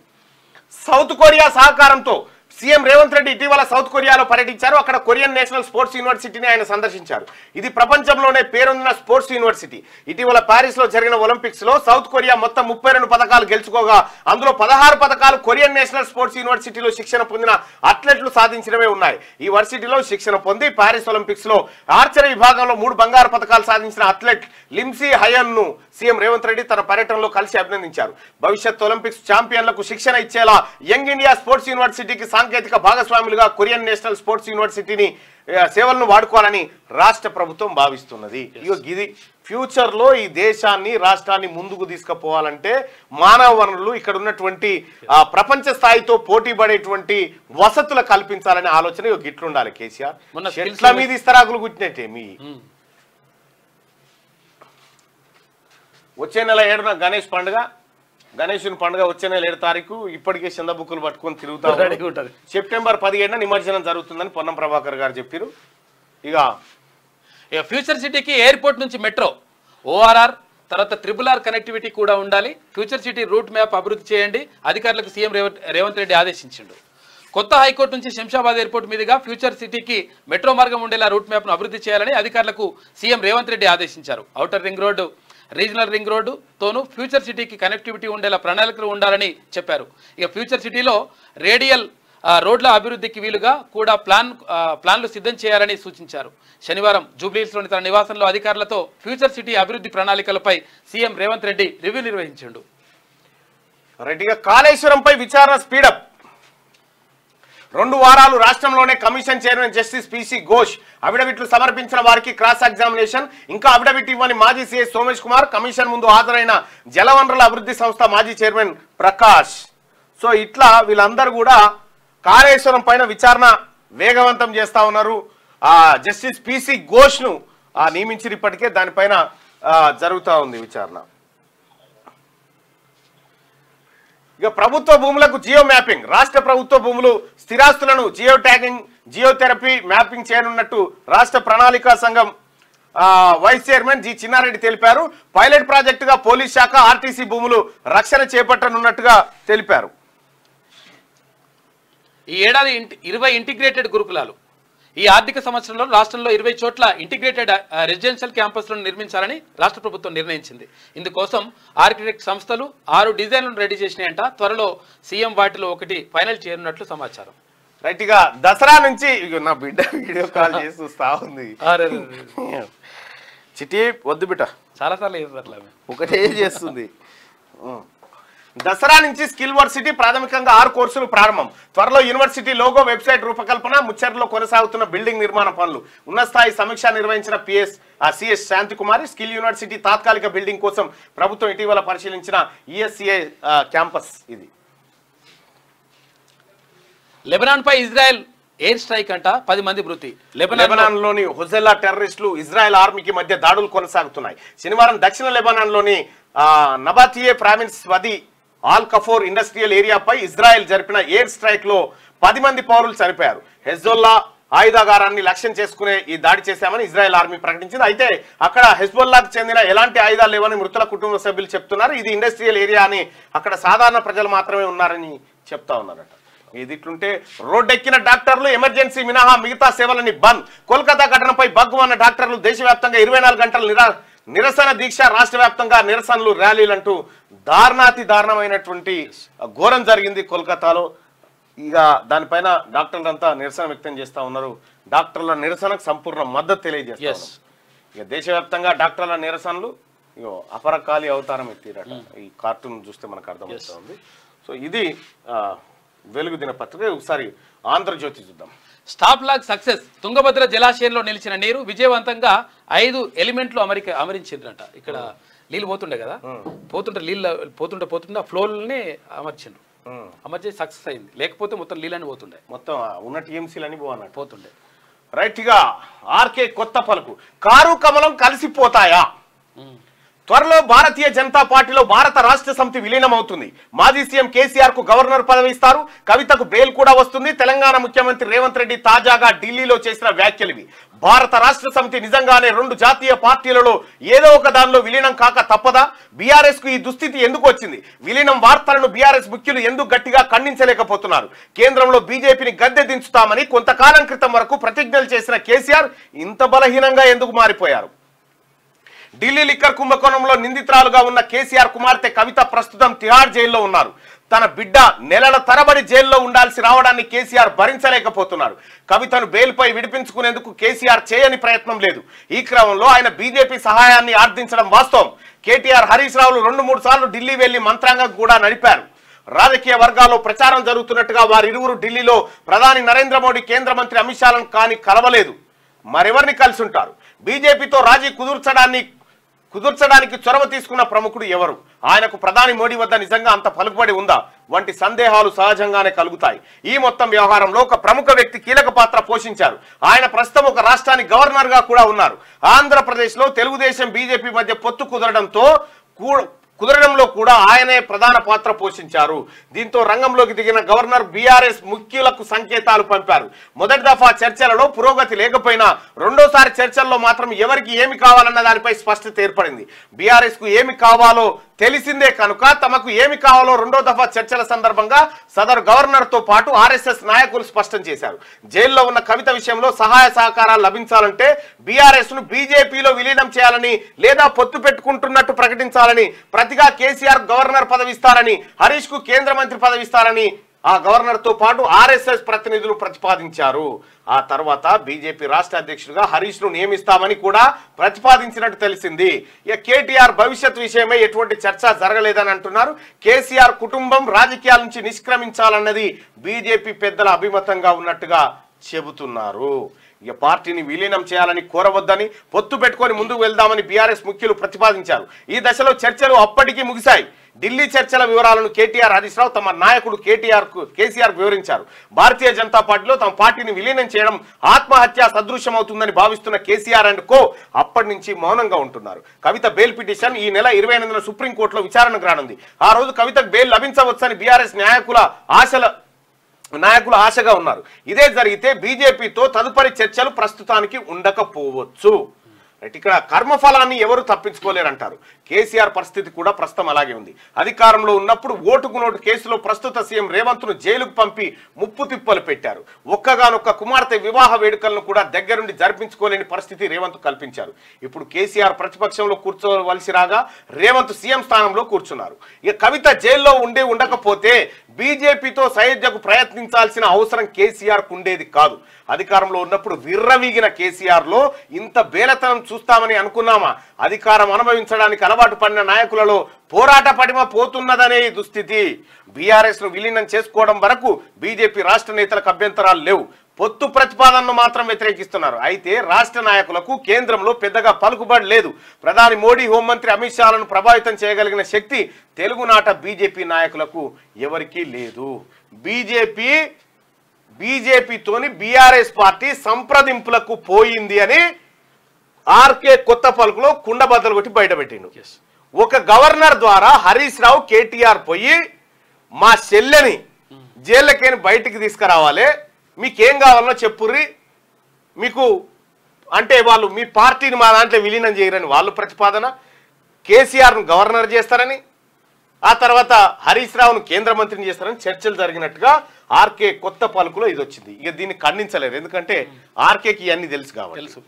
సౌత్ కొరియా సహకారంతో సీఎం రేవంత్ రెడ్డి ఇటీవల సౌత్ కొరియాలో పర్యటించారు. అక్కడ కొరియన్ నేషనల్ స్పోర్ట్స్ యూనివర్సిటీని ఆయన సందర్శించారు. ఇది ప్రపంచంలోనే పేరొందిన స్పోర్ట్స్ యూనివర్సిటీ. ఇటీవల ప్యారిస్ లో జరిగిన ఒలింపిక్స్ లో సౌత్ కొరియా మొత్తం 32 పథకాలు గెలుచుకోగా అందులో 16 పథకాలు కొరియన్ నేషనల్ స్పోర్ట్స్ యూనివర్సిటీలో శిక్షణ పొందిన అథ్లెట్లు సాధించినవే ఉన్నాయి. ఈ వర్సిటీలో శిక్షణ పొంది ప్యారిస్ ఒలింపిక్స్ లో ఆర్చరీ విభాగంలో 3 బంగారు పథకాలు సాధించిన అథ్లెట్ లిమ్సీ హయన్ ను సీఎం రేవంత్ రెడ్డి తన పర్యటనలో కలిసి అభినందించారు. భవిష్యత్ ఒలింపిక్స్ ఛాంపియన్లకు శిక్షణ ఇచ్చేలా యంగ్ ఇండియా స్పోర్ట్స్ యూనివర్సిటీకి సాంకేతిక భాగస్వాములుగా కొరియన్ నేషనల్ స్పోర్ట్స్ యూనివర్సిటీని సేవలను వాడుకోవాలని రాష్ట్ర ప్రభుత్వం భావిస్తున్నది. ఇది ఫ్యూచర్ లో ఈ దేశాన్ని రాష్ట్రాన్ని ముందుకు తీసుకుపోవాలంటే మానవ వనరులు ఇక్కడ ఉన్నటువంటి ప్రపంచ స్థాయితో పోటీ పడేటువంటి వసతులు కల్పించాలనే ఆలోచన గిట్లుండాలి. కేసీఆర్ చెట్ల మీద ఇస్తరాకులు గుట్టినట్టే మీ వచ్చే నెల 7న గణేశుని పండుగ వచ్చే నెల 7 తారీఖు ఇప్పటికే చంద బుక్కులు పట్టుకొని తిరుగుతా ఉంటుంది. సెప్టెంబర్ 17న నిమజ్జనం జరుగుతుందని పొన్నం ప్రభాకర్ గారు చెప్పారు. ఇక ఫ్యూచర్ సిటీకి ఎయిర్పోర్ట్ నుంచి మెట్రో, ఓఆర్ఆర్, తర్వాత RRR కనెక్టివిటీ కూడా ఉండాలి. ఫ్యూచర్ సిటీ రూట్ మ్యాప్ అభివృద్ధి చేయండి అధికారులకు సీఎం రేవంత్ రెడ్డి ఆదేశించిండు. కొత్త హైకోర్టు నుంచి శంషాబాద్ ఎయిర్పోర్ట్ మీదుగా ఫ్యూచర్ సిటీకి మెట్రో మార్గం ఉండేలా రూట్ మ్యాప్ను అభివృద్ధి చేయాలని అధికారులకు సీఎం రేవంత్ రెడ్డి ఆదేశించారు. Outer ring road, regional ring రోడ్డుతోనూ ఫ్యూచర్ సిటీకి కనెక్టివిటీ ఉండేలా ప్రణాళికలు ఉండాలని చెప్పారు. ఇక ఫ్యూచర్ సిటీలో రేడియల్ రోడ్ల అభివృద్ధికి వీలుగా కూడా ప్లాన్లు సిద్ధం చేయాలని సూచించారు. శనివారం జూబ్లీహిల్స్లోని తన నివాసంలో అధికారులతో ఫ్యూచర్ సిటీ అభివృద్ధి ప్రణాళికలపై సీఎం రేవంత్ రెడ్డి రివ్యూ నిర్వహించాడు. కాళేశ్వరంపై విచారణ స్పీడప్. 2 వారాలు రాష్ట్రంలోనే commission chairman justice P C Ghosh అఫిడవిట్లు సమర్పించిన వారికి క్రాస్ ఎగ్జామినేషన్. ఇంకా అఫిడవిట్ ఇవ్వని మాజీ సీఐ సోమేష్ కుమార్, కమిషన్ ముందు హాజరైన జలవనరుల అభివృద్ధి సంస్థ మాజీ చైర్మన్ ప్రకాష్. సో ఇట్లా వీళ్ళందరూ కూడా కాళేశ్వరం పైన విచారణ వేగవంతం చేస్తా ఉన్నారు. జస్టిస్ పిసి ఘోష్ ను నియమించి ఇప్పటికే దానిపైన జరుగుతూ ఉంది విచారణ. ఇక ప్రభుత్వ భూములకు జియో మ్యాపింగ్. రాష్ట్ర ప్రభుత్వ భూములు స్థిరాస్తులను జియో ట్యాగింగ్, జియోథెరపీ మ్యాపింగ్ చేయనున్నట్టు రాష్ట్ర ప్రణాళికా సంఘం వైస్ చైర్మన్ జి చిన్నారెడ్డి తెలిపారు. పైలట్ ప్రాజెక్టుగా పోలీస్ శాఖ, ఆర్టీసీ భూములు రక్షణ చేపట్టనున్నట్టుగా తెలిపారు. ఈ ఏడాది 20 ఇంటిగ్రేటెడ్ గురుకులాలు ఈ ఆర్థిక సంవత్సరంలో రాష్ట్రంలో 20 చోట్ల ఇంటిగ్రేటెడ్ రెసిడెన్షియల్ క్యాంపస్లను నిర్మించాలని రాష్ట్ర ప్రభుత్వం నిర్ణయించింది. ఇందుకోసం ఆర్కిటెక్ట్ సంస్థలు 6 డిజైన్లను రెడీ చేసినాయంట. త్వరలో సీఎం వాటిలో ఒకటి ఫైనల్ చేయనున్నట్లు సమాచారం. రైట్ గా దసరా నుంచి నా బిడ్డ వీడియో కాల్ చేసి చూస్తా ఉంది. చిట్టి వద్దు బిడ్డ చాలాసార్లు ఒకటే చేస్తుంది. దసరా నుంచి స్కిల్ వర్సిటీ ప్రాథమికంగా 6 కోర్సులు ప్రారంభం. త్వరలో యూనివర్సిటీ లోగో, వెబ్సైట్ రూపకల్పన, ముచ్చర్లో కొనసాగుతున్న బిల్డింగ్ నిర్మాణ పనులు. ఉన్నత స్థాయి సమీక్ష నిర్వహించిన సిఎస్ శాంతికుమారి. స్కిల్ యూనివర్సిటీ తాత్కాలిక బిల్డింగ్ కోసం ప్రభుత్వం ఇటీవల పరిశీలించిన ఈఎస్సిఐ క్యాంపస్ ఇది. లెబనాన్ పై ఇజ్రాయెల్ ఎయిర్ స్ట్రైక్ అంట, 10 మంది మృతి. లెబనాన్ లోని హుజెల్లా టెర్రరిస్టులు ఇజ్రాయెల్ ఆర్మీకి మధ్య దాడులు కొనసాగుతున్నాయి. శనివారం దక్షిణ లెబనాన్ లోని నబాతియే ప్రావిన్స్ వది ఆల్ కఫోర్ ఇండస్ట్రియల్ ఏరియాపై ఇజ్రాయెల్ జరిపిన ఎయిర్ స్ట్రైక్ లో 10 మంది పౌరులు చనిపోయారు. హెజ్బొల్లా ఆయుధాగారాన్ని లక్ష్యం చేసుకునే ఈ దాడి చేశామని ఇజ్రాయెల్ ఆర్మీ ప్రకటించింది. అయితే అక్కడ హెజ్బొల్లాకు చెందిన ఎలాంటి ఆయుధాలు లేవని మృతుల కుటుంబ సభ్యులు చెప్తున్నారు. ఇది ఇండస్ట్రియల్ ఏరియా అని, అక్కడ సాధారణ ప్రజలు మాత్రమే ఉన్నారని చెప్తా ఉన్నారట. ఇది ఇట్లుంటే రోడ్డెక్కిన డాక్టర్లు ఎమర్జెన్సీ మినహా మిగతా సేవలని బంద్. కోల్కతా ఘటనపై బగ్గుమన్న డాక్టర్లు దేశవ్యాప్తంగా 24 గంటల నిరసన దీక్ష. రాష్ట్ర వ్యాప్తంగా నిరసనలు, ర్యాలీలంటూ దారుణాతి దారుణమైనటువంటి ఘోరం జరిగింది కోల్కతాలో. ఇక దానిపైన డాక్టర్లంతా నిరసన వ్యక్తం చేస్తా ఉన్నారు. డాక్టర్ల నిరసనకు సంపూర్ణ మద్దతు తెలియజేస్తారు. ఇక దేశవ్యాప్తంగా డాక్టర్ల నిరసనలు అపరకాలి అవతారం ఎత్తిరట. ఈ కార్టూన్ చూస్తే మనకు అర్థమవుతుంది. సో ఇది వెలుగు దినపత్రిక. ఒకసారి ఆంధ్రజ్యోతి చూద్దాం. Stop log success. తుంగభద్ర జలాశయంలో నిలిచిన నీరు విజయవంతంగా 5 ఎలిమెంట్లు అమరించిండ్రంట. ఇక్కడ నీళ్ళు పోతుండే కదా, నీళ్ళు పోతుంటే ఆ ఫ్లోల్ని అమర్చిండ్రు. అమర్చి సక్సెస్ అయింది. లేకపోతే మొత్తం నీళ్ళని పోతుండే, మొత్తం ఉన్న టీఎంసీలని పోతుండే. రైట్ గా ఆర్కే కొత్త పలుకు. కారు కమలం కలిసిపోతాయా? త్వరలో భారతీయ జనతా పార్టీలో భారత రాష్ట్ర సమితి విలీనం అవుతుంది. మాజీ సీఎం కేసీఆర్ కు గవర్నర్ పదవి ఇస్తారు. కవితకు బెయిల్ కూడా వస్తుంది. తెలంగాణ ముఖ్యమంత్రి రేవంత్ రెడ్డి తాజాగా ఢిల్లీలో చేసిన వ్యాఖ్యలు ఇవి. భారత రాష్ట్ర సమితి నిజంగానే రెండు జాతీయ పార్టీలలో ఏదో ఒక దానిలో విలీనం కాక తప్పదా? బీఆర్ఎస్ కు ఈ దుస్థితి ఎందుకు వచ్చింది? విలీనం వార్తలను బీఆర్ఎస్ ముఖ్యులు ఎందుకు గట్టిగా ఖండించలేకపోతున్నారు? కేంద్రంలో బీజేపీని గద్దె దించుతామని కొంతకాలం క్రితం వరకు ప్రతిజ్ఞలు చేసిన కేసీఆర్ ఇంత బలహీనంగా ఎందుకు మారిపోయారు? ఢిల్లీ లిక్కర్ కుంభకోణంలో నిందితురాలుగా ఉన్న కేసీఆర్ కుమార్తె కవిత ప్రస్తుతం తిహార్ జైల్లో ఉన్నారు. తన బిడ్డ నెలల తరబడి జైల్లో ఉండాల్సి రావడాన్ని కేసీఆర్ భరించలేకపోతున్నారు. కవితను బెయిల్పై విడిపించుకునేందుకు కేసీఆర్ చేయని ప్రయత్నం లేదు. ఈ క్రమంలో ఆయన బీజేపీ సహాయాన్ని ఆర్థించడం వాస్తవం. కేటీఆర్, హరీష్ రావులు 2-3 సార్లు ఢిల్లీ వెళ్లి మంత్రాంగం కూడా నడిపారు. రాజకీయ వర్గాల్లో ప్రచారం జరుగుతున్నట్టుగా వారిరువురు ఢిల్లీలో ప్రధాని నరేంద్ర మోడీ, కేంద్ర మంత్రి అమిత్ షాలను కానీ కలవలేదు. మరెవరిని కలిసి ఉంటారు? బీజేపీతో రాజీ కుదుర్చడానికి చొరవ తీసుకున్న ప్రముఖుడు ఎవరు? ఆయనకు ప్రధాని మోడీ వద్ద నిజంగా అంత పలుకుబడి ఉందా? వంటి సందేహాలు సహజంగానే కలుగుతాయి. ఈ మొత్తం వ్యవహారంలో ఒక ప్రముఖ వ్యక్తి కీలక పాత్ర పోషించారు. ఆయన ప్రస్తుతం ఒక రాష్ట్రానికి గవర్నర్ గా కూడా ఉన్నారు. ఆంధ్రప్రదేశ్ లో తెలుగుదేశం, బీజేపీ మధ్య పొత్తు కుదరడంలో కూడా ఆయనే ప్రధాన పాత్ర పోషించారు. దీంతో రంగంలోకి దిగిన గవర్నర్ బీఆర్ఎస్ ముఖ్యులకు సంకేతాలు పంపారు. మొదటి దఫా చర్చలలో పురోగతి లేకపోయినా రెండోసారి చర్చల్లో మాత్రం ఎవరికి ఏమి కావాలన్న దానిపై స్పష్టత ఏర్పడింది. బీఆర్ఎస్ కు ఏమి కావాలో తెలిసిందే కనుక తమకు ఏమి కావాలో రెండో దఫా చర్చల సందర్భంగా సదరు గవర్నర్ తో పాటు ఆర్ఎస్ఎస్ నాయకులు స్పష్టం చేశారు. జైల్లో ఉన్న కవిత విషయంలో సహాయ సహకారాలు లభించాలంటే బీఆర్ఎస్ ను బీజేపీలో విలీనం చేయాలని లేదా పొత్తు పెట్టుకుంటున్నట్టు ప్రకటించాలని, ప్రతిగా కేసీఆర్ గవర్నర్ పదవి ఇస్తారని, హరీష్ కు కేంద్ర మంత్రి పదవి ఇస్తారని ఆ గవర్నర్ తో పాటు ఆర్ఎస్ఎస్ ప్రతినిధులు ప్రతిపాదించారు. ఆ తర్వాత బీజేపీ రాష్ట్ర అధ్యక్షుడిగా హరీష్ ను నియమిస్తామని కూడా ప్రతిపాదించినట్టు తెలిసింది. ఇక కేటీఆర్ భవిష్యత్ విషయమై ఎటువంటి చర్చ జరగలేదని అంటున్నారు. కేసీఆర్ కుటుంబం రాజకీయాల నుంచి నిష్క్రమించాలన్నది బీజేపీ పెద్దల అభిమతంగా ఉన్నట్టుగా చెబుతున్నారు. ఇక పార్టీని విలీనం చేయాలని కోరవద్దని, పొత్తు పెట్టుకొని ముందుకు వెళ్దామని బీఆర్ఎస్ ముఖ్యులు ప్రతిపాదించారు. ఈ దశలో చర్చలు అప్పటికీ ముగిశాయి. ఢిల్లీ చర్చల వివరాలను కేటీఆర్, హరీష్ రావు తమ నాయకుడు కేసీఆర్ వివరించారు. భారతీయ జనతా పార్టీలో తమ పార్టీని విలీనం చేయడం ఆత్మహత్య సదృశ్యమవుతుందని భావిస్తున్న కేసీఆర్ అండ్ కో అప్పటి నుంచి మౌనంగా ఉంటున్నారు. కవిత బెయిల్ పిటిషన్ ఈ నెల 28న సుప్రీంకోర్టులో విచారణకు రానుంది. ఆ రోజు కవితకు బెయిల్ లభించవచ్చని బీఆర్ఎస్ నాయకులు ఆశగా ఉన్నారు. ఇదే జరిగితే బీజేపీతో తదుపరి చర్చలు ప్రస్తుతానికి ఉండకపోవచ్చు. ఇక్కడ కర్మఫలాన్ని ఎవరు తప్పించుకోలేరంటారు. కేసీఆర్ పరిస్థితి కూడా ప్రస్తుతం అలాగే ఉంది. అధికారంలో ఉన్నప్పుడు ఓటుకు నోటు కేసులో ప్రస్తుత సీఎం రేవంత్ ను జైలుకు పంపి ముప్పు తిప్పలు పెట్టారు. ఒక్కగానొక్క కుమార్తె వివాహ వేడుకలను కూడా దగ్గరుండి జరిపించుకోలేని పరిస్థితి రేవంత్ కల్పించారు. ఇప్పుడు కేసీఆర్ ప్రతిపక్షంలో కూర్చోవలసి రాగా రేవంత్ సీఎం స్థానంలో కూర్చున్నారు. ఇక కవిత జైల్లో ఉండకపోతే బీజేపీతో సయోధ్యకు ప్రయత్నించాల్సిన అవసరం కేసీఆర్ కు ఉండేది కాదు. అధికారంలో ఉన్నప్పుడు విర్రవీగిన కేసీఆర్ లో ఇంత బేలతనం చూస్తామని అనుకున్నామా? అధికారం అనుభవించడానికి అలవాటు పడిన నాయకులలో పోరాట పటిమ పోతున్నదనే దుస్థితి. బీఆర్ఎస్ ను విలీనం చేసుకోవడం వరకు బీజేపీ రాష్ట్ర నేతలకు అభ్యంతరాలు లేవు. పొత్తు ప్రతిపాదనను మాత్రం వ్యతిరేకిస్తున్నారు. అయితే రాష్ట్ర నాయకులకు కేంద్రంలో పెద్దగా పలుకుబడి లేదు. ప్రధాని మోడీ, హోంమంత్రి అమిత్ షాలను ప్రభావితం చేయగలిగిన శక్తి తెలుగునాట బీజేపీ నాయకులకు ఎవరికీ లేదు. బీజేపీతోని బీఆర్ఎస్ పార్టీ సంప్రదింపులకు పోయింది అని ఆర్కే కొత్త పలుకులో కుండబద్దలు కొట్టి బయటపెట్టిండు. ఒక గవర్నర్ ద్వారా హరీష్ రావు, కేటీఆర్ పోయి మా చెల్లెని జైళ్ళకేని బయటికి తీసుకురావాలి, మీకేం కావాలనో చెప్పుర్రి, మీకు అంటే వాళ్ళు మీ పార్టీని మా దాంట్లో విలీనం చేయరని వాళ్ళు ప్రతిపాదన, కేసీఆర్ను గవర్నర్ చేస్తారని, ఆ తర్వాత హరీష్ రావును కేంద్ర మంత్రిని చేస్తారని చర్చలు జరిగినట్టుగా ఆర్కే కొత్త పలుకులో ఇది వచ్చింది. ఇక దీన్ని ఖండించలేరు, ఎందుకంటే ఆర్కేకి ఇవన్నీ తెలుసు కాబట్టి. తెలుసు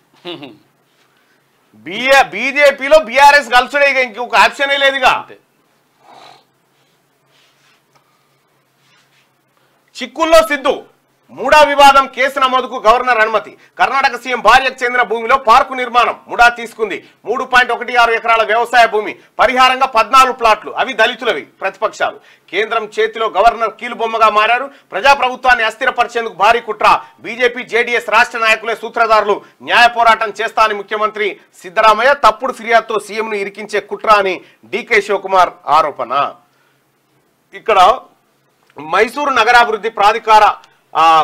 బీజేపీలో బీఆర్ఎస్ కలుసుడే, ఇక ఇంకొక ఆప్షనే లేదుగా. చిక్కుల్లో సిద్ధు ముడా వివాదం కేసు నమోదుకు గవర్నర్ అనుమతి. కర్ణాటక సీఎం భార్యకు చెందిన భూమిలో పార్కు నిర్మాణం ముడా తీసుకుంది. 3.16 ఎకరాల వ్యవసాయ భూమి, పరిహారంగా 14 ప్లాట్లు, అవి దళితులవి. ప్రతిపక్షాలు కేంద్రం చేతిలో గవర్నర్ కీలుబొమ్మగా మారారు. ప్రజాప్రభుత్వాన్ని అస్థిరపరిచేందుకు భారీ కుట్ర. బీజేపీ, జేడీఎస్ రాష్ట్ర నాయకులే సూత్రధారులు. న్యాయ పోరాటం చేస్తా అని ముఖ్యమంత్రి సిద్ధరామయ్య తప్పుడు ఫిర్యాదుతో సీఎంను ఇరికించే కుట్ర అని డీకే శివకుమార్ ఆరోపణ. ఇక్కడ మైసూరు నగరాభివృద్ధి ప్రాధికార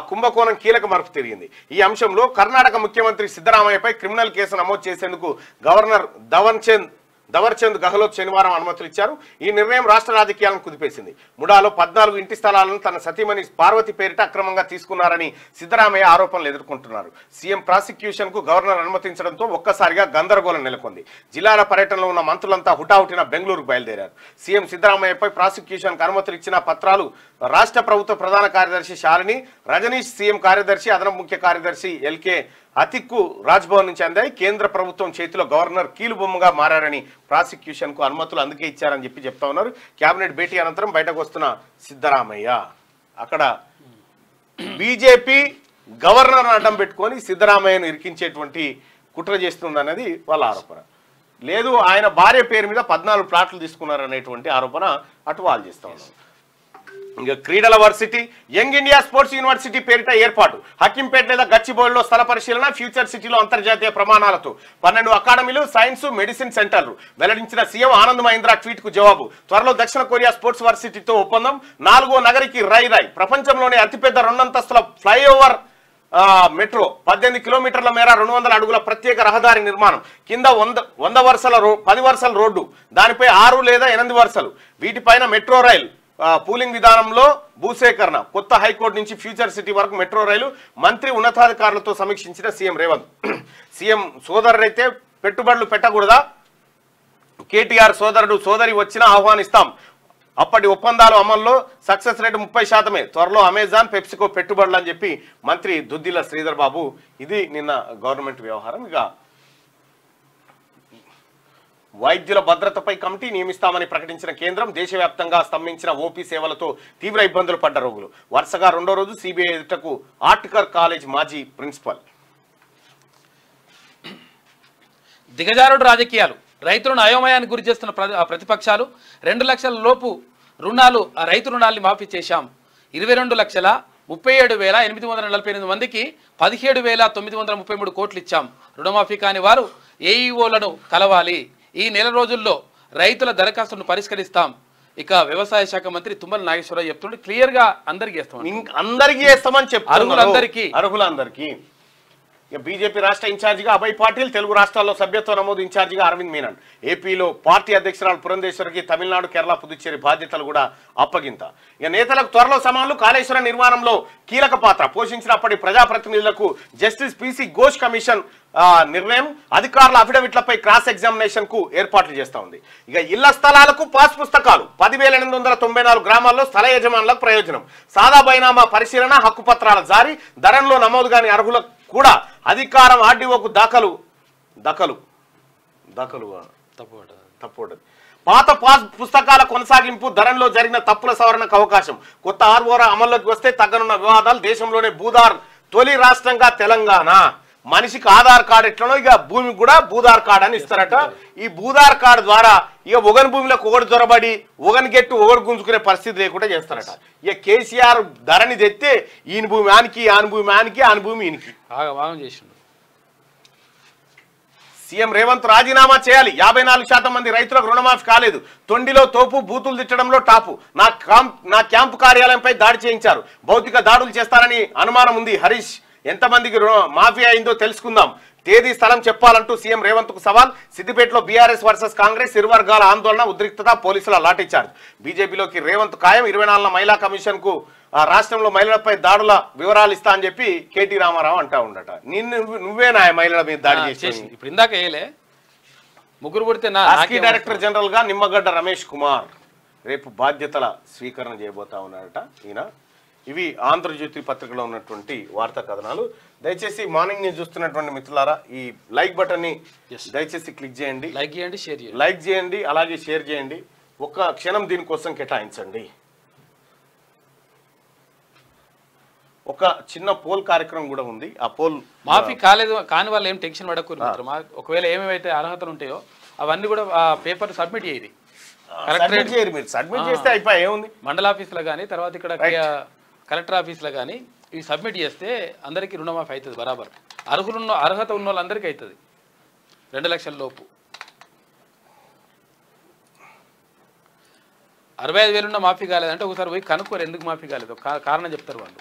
కుంభకోణం కీలక మలుపు తిరిగింది. ఈ అంశంలో కర్ణాటక ముఖ్యమంత్రి సిద్ధరామయ్యపై క్రిమినల్ కేసు నమోదు చేసేందుకు గవర్నర్ దవర్చంద్ గెహ్లోట్ శనివారం అనుమతులు ఇచ్చారు. ఈ నిర్ణయం రాష్ట్ర రాజకీయాలను కుదిపేసింది. ముడాలో 14 ఇంటి స్థలాలను తన సతీమణి పార్వతి పేరిట అక్రమంగా తీసుకున్నారని సిద్ధరామయ్య ఆరోపణలు ఎదుర్కొంటున్నారు. సీఎం ప్రాసిక్యూషన్ కు గవర్నర్ అనుమతించడంతో ఒక్కసారిగా గందరగోళం నెలకొంది. జిల్లాల పర్యటనలో ఉన్న మంత్రులంతా హుటాహుటిన బెంగళూరుకు బయలుదేరారు. సీఎం సిద్ధరామయ్యపై ప్రాసిక్యూషన్ కు అనుమతులు ఇచ్చిన పత్రాలు రాష్ట్ర ప్రభుత్వ ప్రధాన కార్యదర్శి శాలిని, రజనీష్, సీఎం కార్యదర్శి, అదనపు ముఖ్య కార్యదర్శి ఎల్కే అతిక్కు రాజ్భవన్ నుంచి అందాయి. కేంద్ర ప్రభుత్వం చేతిలో గవర్నర్ కీలుబొమ్మగా మారని ప్రాసిక్యూషన్ కు అనుమతులు అందుకే ఇచ్చారని చెప్తా ఉన్నారు. కేబినెట్ భేటీ అనంతరం బయటకు వస్తున్న సిద్ధరామయ్య అక్కడ బీజేపీ గవర్నర్ అడ్డం పెట్టుకొని సిద్ధరామయ్యను ఇరికించేటువంటి కుట్ర చేస్తుందనేది వాళ్ళ ఆరోపణ. లేదు, ఆయన భార్య పేరు మీద 14 ప్లాట్లు తీసుకున్నారనేటువంటి ఆరోపణ అటు వాళ్ళు చేస్తా ఉన్నారు. ఇంకా క్రీడల varsity, young India sports university పేరిట ఏర్పాటు. హకింపేట లేదా గచ్చిబౌలిలో స్థల పరిశీలన, ఫ్యూచర్ సిటీలో అంతర్జాతీయ ప్రమాణాలతో 12 అకాడమీలు, సైన్స్, మెడిసిన్ సెంటర్లు వెల్లడించిన సీఎం ఆనంద్ మహీంద్రా ట్వీట్ కు జవాబు. త్వరలో దక్షిణ కొరియా స్పోర్ట్స్ వర్సిటీతో ఒప్పందం. 4వ నగరికి రై ప్రపంచంలోనే అతిపెద్ద 2 అంతస్తుల ఫ్లైఓవర్ మెట్రో, 18 కిలోమీటర్ల మేర 200 అడుగుల ప్రత్యేక రహదారి నిర్మాణం. కింద 10 వరుసల రోడ్డు, దానిపై 6 లేదా 8 వరుసలు. వీటిపైన మెట్రో రైల్ పూలింగ్ విధానంలో భూసేకరణ. కొత్త హైకోర్టు నుంచి ఫ్యూచర్ సిటీ వరకు మెట్రో రైలు. మంత్రి ఉన్నతాధికారులతో సమీక్షించిన సీఎం రేవంత్. సీఎం సోదరుడైతే పెట్టుబడులు పెట్టకూడదా? కేటీఆర్ సోదరుడు సోదరి వచ్చినా ఆహ్వానిస్తాం. అప్పటి ఒప్పందాలు అమల్లో, సక్సెస్ రేటు 30%. త్వరలో అమెజాన్, పెప్సికో పెట్టుబడులు అని చెప్పి మంత్రి దుద్దిల శ్రీధర్ బాబు. ఇది నిన్న గవర్నమెంట్ వ్యవహారం. ఇక వైద్యుల భద్రతపై కమిటీ నియమిస్తామని ప్రకటించిన కేంద్రం. దేశవ్యాప్తంగా స్తంభించిన ఓపీ సేవలతో తీవ్ర ఇబ్బందులు పడ్డ రోగులు. వరుసగా 2వ రోజు సిబిఐ ఎదుటకు ఆర్టికర్ కాలేజ్ మాజీ ప్రిన్సిపల్. దిగజారుడు రాజకీయాలు, రైతులను అయోమయానికి గురి చేస్తున్న ప్రతిపక్షాలు. 2 లక్షల లోపు రుణాలు, రైతు రుణాల్ని మాఫీ చేశాం. 22,37,848 మందికి 17,933 కోట్లు ఇచ్చాం. రుణమాఫీ కాని వారు ఏఈఓలను కలవాలి. ఈ నెల రోజుల్లో రైతుల దరఖాస్తులను పరిష్కరిస్తాం. ఇక వ్యవసాయ శాఖ మంత్రి తుమ్మల నాగేశ్వరరావు చెప్తుంటే క్లియర్ గా అందరికీ చేస్తామని చెప్తున్నారు. అర్హులందరికీ. బీజేపీ రాష్ట్ర ఇన్ఛార్జిగా అభయ్ పాటిల్, తెలుగు రాష్ట్రాల్లో సభ్యత్వ నమోదు ఇన్ఛార్జిగా అరవింద్ మీనన్, ఏపీలో పార్టీ అధ్యక్షురాలు పురంధేశ్వరికి తమిళనాడు, కేరళ, పుదుచ్చేరి బాధ్యతలు కూడా అప్పగింత. ఇక నేతలకు త్వరలో సమాన్లు. కాళేశ్వరం నిర్మాణంలో కీలక పాత్ర పోషించినప్పటి ప్రజాప్రతినిధులకు జస్టిస్ పిసి ఘోష్ కమిషన్ నిర్ణయం. అధికారుల అఫిడవిట్లపై క్రాస్ ఎగ్జామినేషన్ కు ఏర్పాట్లు చేస్తా ఉంది. ఇక ఇళ్ల స్థలాలకు పాస్ పుస్తకాలు. 10,894 గ్రామాల్లో స్థల యజమానులకు ప్రయోజనం. సాదా బైనామా పరిశీలన, హక్కుపత్రాల జారీ. ధరణిలో నమోదు కాని అర్హులకు కూడా అధికారం. ఆర్డీఓకు తప్పు. పాత పాస్ పుస్తకాల కొనసాగింపు. ధరణిలో జరిగిన తప్పుల సవరణకు అవకాశం. కొత్త ఆర్ఓఆర్ అమల్లోకి వస్తే తగ్గనున్న వివాదాలు. దేశంలోనే భూదార్ తొలి రాష్ట్రంగా తెలంగాణ. మనిషికి ఆధార్ కార్డు ఎట్లనో ఇక భూమికి కూడా భూదార్ కార్డు అని ఇస్తారట. ఈ భూదార్ కార్డు ద్వారా ఇక ఒకని భూమిలోకి ఒకటి జొరబడి ఒకని గెట్టు ఒకటి గుంజుకునే పరిస్థితి లేకుండా చేస్తారట. ఇక కేసీఆర్ ధరని తెస్తే ఈయన భూమి ఆనికి, ఆని భూమి ఆనికి, ఆని భూమి ఈయనకి చేసిండు. సీఎం రేవంత్ రాజీనామా చేయాలి. 54% మంది రైతులకు రుణమాఫీ కాలేదు. తొండిలో తోపు, బూతులు తిట్టడంలో టాపు. నా క్యాంపు కార్యాలయంపై దాడి చేయించారు. భౌతిక దాడులు చేస్తారని అనుమానం ఉంది. హరీష్ ఎంతమందికి మాఫీ అయిందో తెలుసుకుందాం. తేదీ, స్థలం చెప్పాలంటూ సీఎం రేవంత్ కు సవాల్. సిద్దిపేటలో బీఆర్ఎస్ వర్సెస్ కాంగ్రెస్ ఇరు వర్గాల ఆందోళన, ఉద్రిక్తత, పోలీసుల లాఠీచార్జ్. బీజేపీలోకి రేవంత్ ఖాయం. 24 మహిళా కమిషన్ కు రాష్ట్రంలో మహిళలపై దాడుల వివరాలు ఇస్తా అని చెప్పి కేటీ రామారావు అంటా ఉండట. నువ్వేనా మహిళల మీద దాడి చేసి? ఇప్పుడు ఇందాక ముగ్గురు పుడితే డైరెక్టర్ జనరల్ గా నిమ్మగడ్డ రమేష్ కుమార్ రేపు బాధ్యతల స్వీకరణ చేయబోతా ఉన్నారట ఈయన. ఇవి ఆంధ్రజ్యోతి పత్రికలో ఉన్నటువంటి వార్తా కథనాలు. దయచేసి మార్నింగ్ న్యూస్ చూస్తున్నటువంటి మిత్రులారా ఈ లైక్ బటన్ ని దయచేసి క్లిక్ చేయండి, లైక్ చేయండి, అలాగే షేర్ చేయండి. ఒక్క క్షణం దీనికోసం కేటాయించండి. ఒక చిన్న పోల్ కార్యక్రమం కూడా ఉంది. ఆ పోల్ మాఫీ కాలేదు కాని వాళ్ళు ఏం టెన్షన్ పడకూడదు. ఒకవేళ ఏమేమైతే అర్హతలు ఉంటాయో అవన్నీ కూడా ఆ పేపర్ సబ్మిట్ చేయాలి. సబ్మిట్ చేస్తే అయిపోయి ఏముంది. మండల ఆఫీసులో కానీ తర్వాత ఇక్కడ కలెక్టర్ ఆఫీసులో కానీ ఇవి సబ్మిట్ చేస్తే అందరికీ రుణమాఫీ అవుతుంది. బరాబర్ అర్హత ఉన్న వాళ్ళందరికీ అవుతుంది 2 లక్షల లోపు. 65,000 ఉన్న మాఫీ కాలేదంటే ఒకసారి పోయి కనుక్కోరు ఎందుకు మాఫీ కాలేదు, కారణం చెప్తారు వాళ్ళు.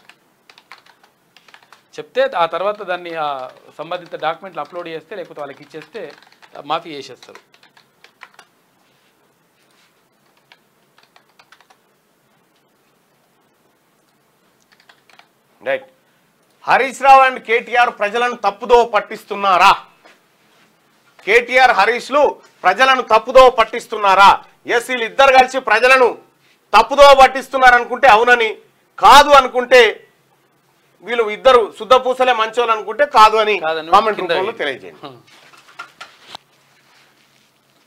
చెప్తే ఆ తర్వాత దాన్ని సంబంధిత డాక్యుమెంట్లు అప్లోడ్ చేస్తే లేకపోతే వాళ్ళకి ఇచ్చేస్తే మాఫీ చేసేస్తారు. రైట్. హరీష్ రావు అండ్ కేటీఆర్ ప్రజలను తప్పుదో పట్టిస్తున్నారా? కేటీఆర్ హరీష్లు ప్రజలను తప్పుదో పట్టిస్తున్నారా? ఎస్, వీళ్ళిద్దరు కలిసి ప్రజలను తప్పుదో పట్టిస్తున్నారు అనుకుంటే అవునని, కాదు అనుకుంటే వీళ్ళు ఇద్దరు శుద్ధ పూసలే మంచోళ్ళు అనుకుంటే కాదు అని కామెంట్ రూపంలో తెలియజేయండి.